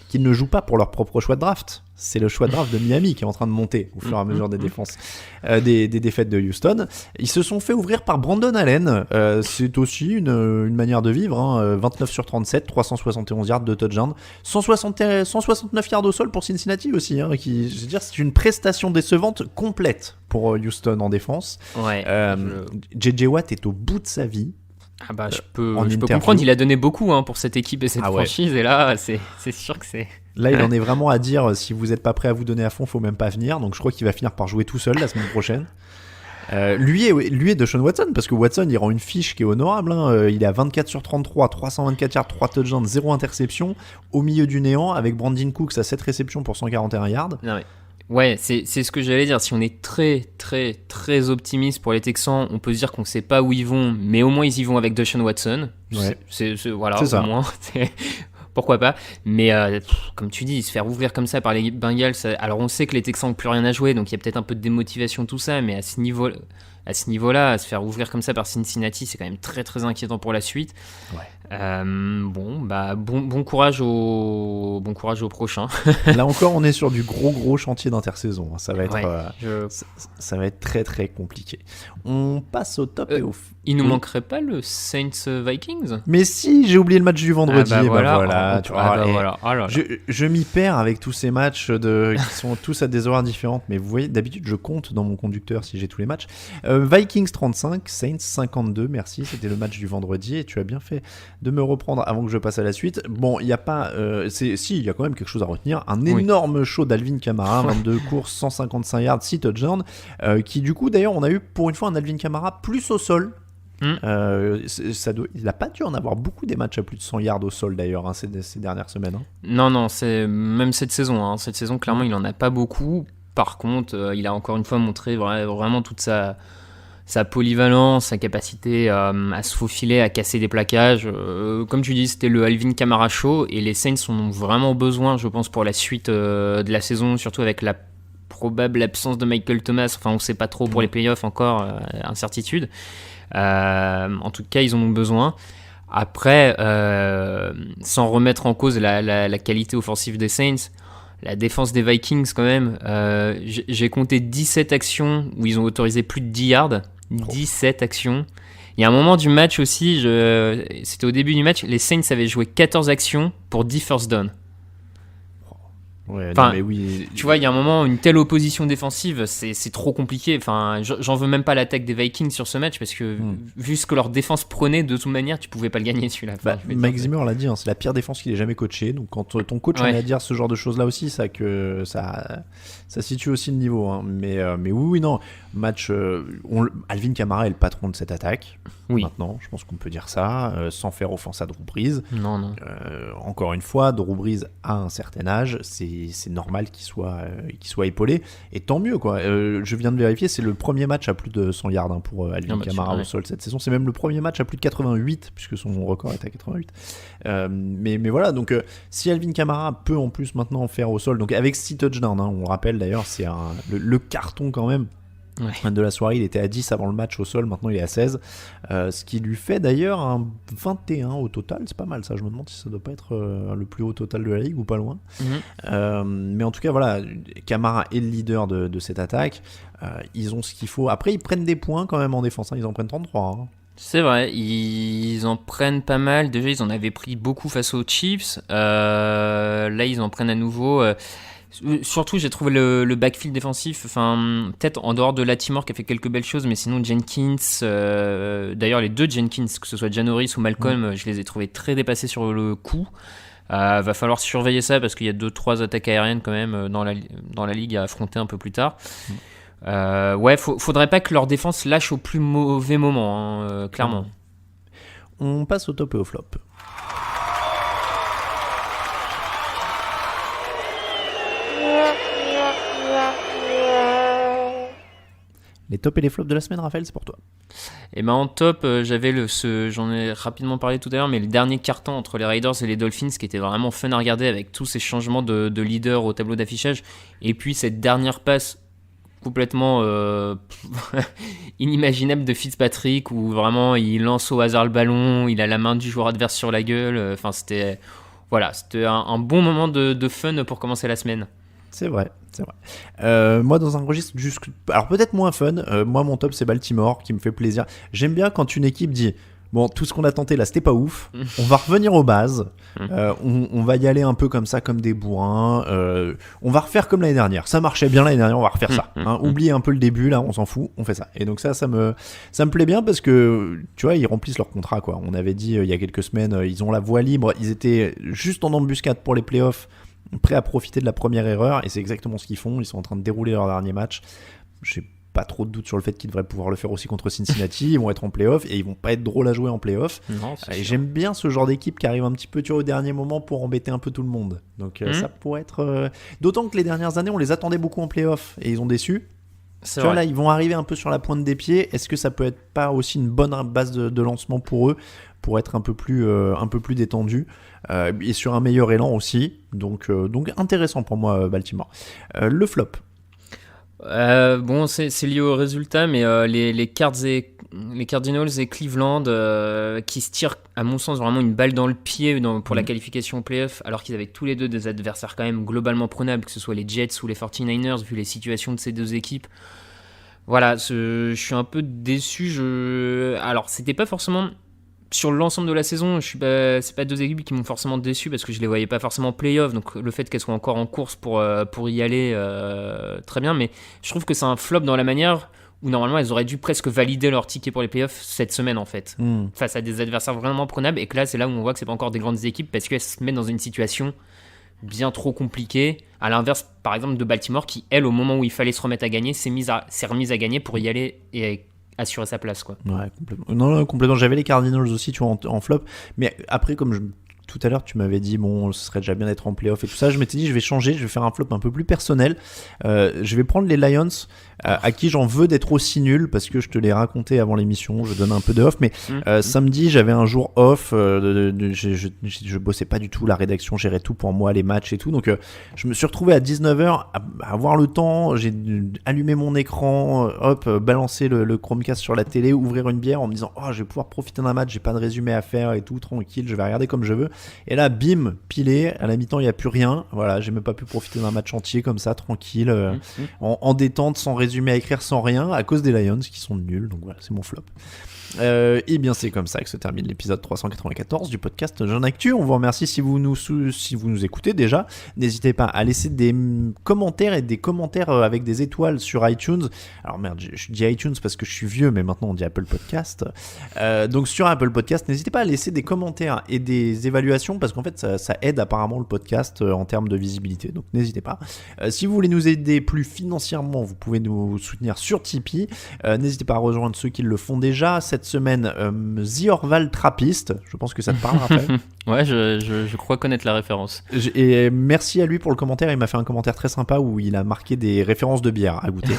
qu'ils ne jouent pas pour leur propre choix de draft, c'est le choix de draft de Miami qui est en train de monter au fur et à mesure des défenses, des défaites de Houston. Ils se sont fait ouvrir par Brandon Allen, c'est aussi une manière de vivre, hein. 29 sur 37, 371 yards de touchdown, 169 yards au sol pour Cincinnati aussi, hein, qui, je veux dire, c'est une prestation décevante complète pour Houston en défense. Ouais. JJ Watt est au bout de sa vie. Ah bah, je peux comprendre, il a donné beaucoup pour cette équipe et cette franchise, et là, c'est sûr que c'est... Là, il en est vraiment à dire, si vous n'êtes pas prêt à vous donner à fond, faut même pas venir. Donc je crois qu'il va finir par jouer tout seul la semaine prochaine. Lui et Deshaun Watson, parce que Watson il rend une fiche qui est honorable, hein. Il est à 24 sur 33, 324 yards, 3 touchdowns, 0 interception, au milieu du néant, avec Brandon Cooks à 7 réceptions pour 141 yards. Non, ouais, c'est ce que j'allais dire. Si on est très très très optimiste pour les Texans, on peut se dire qu'on ne sait pas où ils vont, mais au moins ils y vont avec Deshaun Watson. Ouais. Voilà, c'est ça. au moins. Pourquoi pas, mais comme tu dis, se faire ouvrir comme ça par les Bengals, alors on sait que les Texans n'ont plus rien à jouer, donc il y a peut-être un peu de démotivation, tout ça, mais à ce niveau-là, se faire ouvrir comme ça par Cincinnati, c'est quand même très très inquiétant pour la suite. Ouais. Bon courage au prochain. Là encore, on est sur du gros chantier d'intersaison. Ça va être, ça va être très très compliqué. On passe au top et au. Il nous manquerait pas le Saints Vikings. Mais si, j'ai oublié le match du vendredi. Voilà. Je m'y perds avec tous ces matchs qui sont tous à des horaires différentes. Mais vous voyez, d'habitude, je compte dans mon conducteur si j'ai tous les matchs. Vikings 35, Saints 52. Merci, c'était le match du vendredi et tu as bien fait de me reprendre avant que je passe à la suite. Bon, il y a pas, il y a quand même quelque chose à retenir. Un énorme show d'Alvin Kamara, 22 courses, 155 yards, 6 touchdowns, qui du coup d'ailleurs on a eu pour une fois un Alvin Kamara plus au sol. Il n'a pas dû en avoir beaucoup des matchs à plus de 100 yards au sol d'ailleurs, hein, ces dernières semaines. Hein. Non, c'est même cette saison. Hein. Cette saison, clairement, il en a pas beaucoup. Par contre, il a encore une fois montré vraiment toute sa polyvalence, sa capacité à se faufiler, à casser des plaquages. Comme tu dis, c'était le Alvin Kamara show et les Saints en ont vraiment besoin, je pense, pour la suite de la saison, surtout avec la probable absence de Michael Thomas. Enfin, on ne sait pas trop pour les playoffs encore, incertitude. En tout cas, ils en ont besoin. Après, sans remettre en cause la qualité offensive des Saints, la défense des Vikings quand même, j'ai compté 17 actions où ils ont autorisé plus de 10 yards. 17 actions. Il y a un moment du match aussi, c'était au début du match, les Saints avaient joué 14 actions pour 10 first down. Ouais, enfin, non, mais oui. Tu vois, il y a un moment, une telle opposition défensive, c'est trop compliqué. Enfin, j'en veux même pas l'attaque des Vikings sur ce match parce que vu ce que leur défense prenait, de toute manière, tu pouvais pas le gagner celui-là. Enfin, Mike Zimmer l'a dit, hein, c'est la pire défense qu'il ait jamais coachée. Donc quand ton coach en est à dire ce genre de choses-là aussi, ça situe aussi le niveau. Hein. Mais oui, non. Match. Alvin Kamara est le patron de cette attaque. Oui. Maintenant, je pense qu'on peut dire ça, sans faire offense à Drew Brees. Non. Encore une fois, Drew Brees a un certain âge, c'est normal qu'il soit épaulé, et tant mieux quoi. Je viens de vérifier, c'est le premier match à plus de 100 yards pour Alvin Kamara au sol cette saison. C'est même le premier match à plus de 88, puisque son record est à 88. Mais voilà, donc si Alvin Kamara peut en plus maintenant faire au sol, donc avec 6 touchdowns, hein, on le rappelle d'ailleurs, c'est le carton quand même. Ouais. De la soirée, il était à 10 avant le match au sol, maintenant il est à 16, ce qui lui fait d'ailleurs un 21 au total, c'est pas mal ça, je me demande si ça doit pas être le plus haut total de la ligue ou pas loin. Mais en tout cas voilà, Kamara est le leader de cette attaque, ils ont ce qu'il faut, après ils prennent des points quand même en défense, hein. Ils en prennent 33 hein. C'est vrai, ils en prennent pas mal, déjà ils en avaient pris beaucoup face aux Chiefs, là ils en prennent à nouveau. Surtout, j'ai trouvé le backfield défensif, enfin, peut-être en dehors de Latimore qui a fait quelques belles choses, mais sinon Jenkins, d'ailleurs les deux Jenkins, que ce soit Janoris ou Malcolm, je les ai trouvés très dépassés sur le coup. Va falloir surveiller ça parce qu'il y a 2-3 attaques aériennes quand même dans la ligue à affronter un peu plus tard. Faudrait pas que leur défense lâche au plus mauvais moment, hein, clairement. On passe au top et au flop. Les tops et les flops de la semaine, Raphaël, c'est pour toi. Et ben en top, j'avais j'en ai rapidement parlé tout à l'heure, mais le dernier carton entre les Raiders et les Dolphins qui était vraiment fun à regarder avec tous ces changements de leader au tableau d'affichage. Et puis cette dernière passe complètement inimaginable de Fitzpatrick où vraiment il lance au hasard le ballon, il a la main du joueur adverse sur la gueule. Enfin, c'était un bon moment de fun pour commencer la semaine. C'est vrai. Moi, dans un registre alors peut-être moins fun, moi mon top c'est Baltimore qui me fait plaisir. J'aime bien quand une équipe dit bon, tout ce qu'on a tenté là c'était pas ouf, on va revenir aux bases, on va y aller un peu comme ça, comme des bourrins, on va refaire comme l'année dernière, ça marchait bien l'année dernière, on va refaire ça, oubliez un peu le début là, on s'en fout, on fait ça. Et donc ça me plaît bien parce que tu vois, ils remplissent leur contrat quoi. On avait dit il y a quelques semaines, ils ont la voie libre, ils étaient juste en embuscade pour les playoffs, prêts à profiter de la première erreur, et c'est exactement ce qu'ils font. Ils sont en train de dérouler leur dernier match. J'ai pas trop de doute sur le fait qu'ils devraient pouvoir le faire aussi contre Cincinnati. Ils vont être en playoff et ils vont pas être drôles à jouer en playoff. Non, et j'aime bien ce genre d'équipe qui arrive un petit peu au dernier moment pour embêter un peu tout le monde. Donc ça pourrait être d'autant que les dernières années on les attendait beaucoup en playoff et ils ont déçu. Tu vois, là ils vont arriver un peu sur la pointe des pieds. Est-ce que ça peut être pas aussi une bonne base de lancement pour eux, pour être un peu plus détendu et sur un meilleur élan aussi. Donc intéressant pour moi Baltimore. Le flop. Bon, c'est lié au résultat, mais les Cardinals et Cleveland qui se tirent, à mon sens, vraiment une balle dans le pied pour la qualification au playoff, alors qu'ils avaient tous les deux des adversaires quand même globalement prenables, que ce soit les Jets ou les 49ers, vu les situations de ces deux équipes. Voilà, je suis un peu déçu. Alors, c'était pas forcément... Sur l'ensemble de la saison, c'est pas deux équipes qui m'ont forcément déçu parce que je les voyais pas forcément en play-off, donc le fait qu'elles soient encore en course pour y aller, très bien, mais je trouve que c'est un flop dans la manière où normalement elles auraient dû presque valider leur ticket pour les play-offs cette semaine en fait, face à des adversaires vraiment prenables, et que là c'est là où on voit que c'est pas encore des grandes équipes parce qu'elles se mettent dans une situation bien trop compliquée, à l'inverse par exemple de Baltimore qui elle au moment où il fallait se remettre à gagner s'est remise à gagner pour y aller et assurer sa place quoi. Ouais, complètement. Non, complètement. J'avais les Cardinals aussi, tu vois, en flop. Mais après, tout à l'heure, tu m'avais dit, bon, ce serait déjà bien d'être en playoff et tout ça. Je m'étais dit, je vais changer, je vais faire un flop un peu plus personnel. Je vais prendre les Lions, à qui j'en veux d'être aussi nul, parce que je te l'ai raconté avant l'émission, je donne un peu de off, mais samedi, j'avais un jour off, je bossais pas du tout, la rédaction gérait tout pour moi, les matchs et tout, donc je me suis retrouvé à 19h à avoir le temps, j'ai allumé mon écran, balancer le Chromecast sur la télé, ouvrir une bière en me disant, je vais pouvoir profiter d'un match, j'ai pas de résumé à faire et tout, tranquille, je vais regarder comme je veux. Et là, bim, pilé, à la mi-temps, il n'y a plus rien. Voilà, j'ai même pas pu profiter d'un match entier comme ça, tranquille, en détente, sans résumé à écrire, sans rien, à cause des Lions qui sont nuls. Donc voilà, c'est mon flop. Et bien c'est comme ça que se termine l'épisode 394 du podcast Jeune Actu. On vous remercie si vous nous écoutez déjà. N'hésitez pas à laisser des commentaires et des commentaires avec des étoiles sur iTunes. Alors merde, je dis iTunes parce que je suis vieux, mais maintenant on dit Apple Podcast. Donc sur Apple Podcast, n'hésitez pas à laisser des commentaires et des évaluations parce qu'en fait ça aide apparemment le podcast en termes de visibilité. Donc n'hésitez pas. Si vous voulez nous aider plus financièrement, vous pouvez nous soutenir sur Tipeee. N'hésitez pas à rejoindre ceux qui le font déjà. Cette semaine, The Orval Trappiste, je pense que ça te parle, Raphaël. Ouais, je crois connaître la référence. Et merci à lui pour le commentaire, il m'a fait un commentaire très sympa où il a marqué des références de bière à goûter.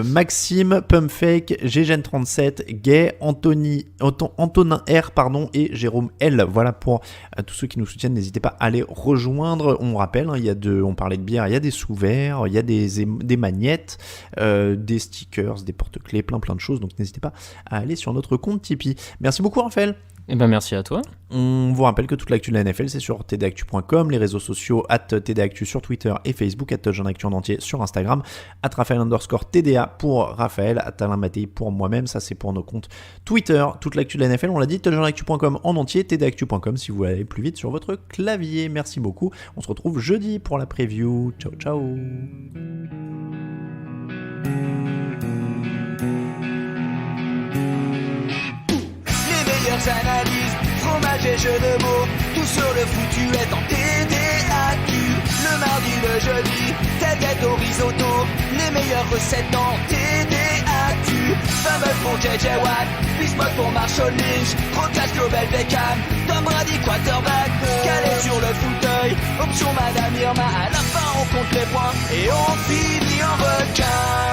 Maxime, Pumpfake, Ggen37, Gay, Antonin R, et Jérôme L. Voilà pour tous ceux qui nous soutiennent, n'hésitez pas à les rejoindre. On rappelle, on parlait de bière, il y a des sous-verts, il y a des magnettes, des stickers, des porte-clés, plein de choses, donc n'hésitez pas à aller sur notre compte Tipeee. Merci beaucoup Raphaël. Eh ben merci à toi. On vous rappelle que toute l'actu de la NFL c'est sur tdactu.com, les réseaux sociaux @tdactu sur Twitter et Facebook, @jeunactu en entier sur Instagram, @Raphaël_TDA pour Raphaël, @Alain Mattei pour moi-même, ça c'est pour nos comptes Twitter. Toute l'actu de la NFL, on l'a dit, jeunactu.com en entier, tdactu.com si vous voulez aller plus vite sur votre clavier. Merci beaucoup. On se retrouve jeudi pour la preview. Ciao ciao. Analyse, fromage et jeux de mots, tout sur le foutu est en TDAQ. Le mardi, le jeudi, tailgate au risotto, les meilleures recettes en TDAQ. Fumble pour JJ Watt, Bismuth pour Marshall Lynch, Rocas Global Beckham, Tom Brady quarterback, calé sur le fauteuil, option Madame Irma, à la fin on compte les points et on finit en requin.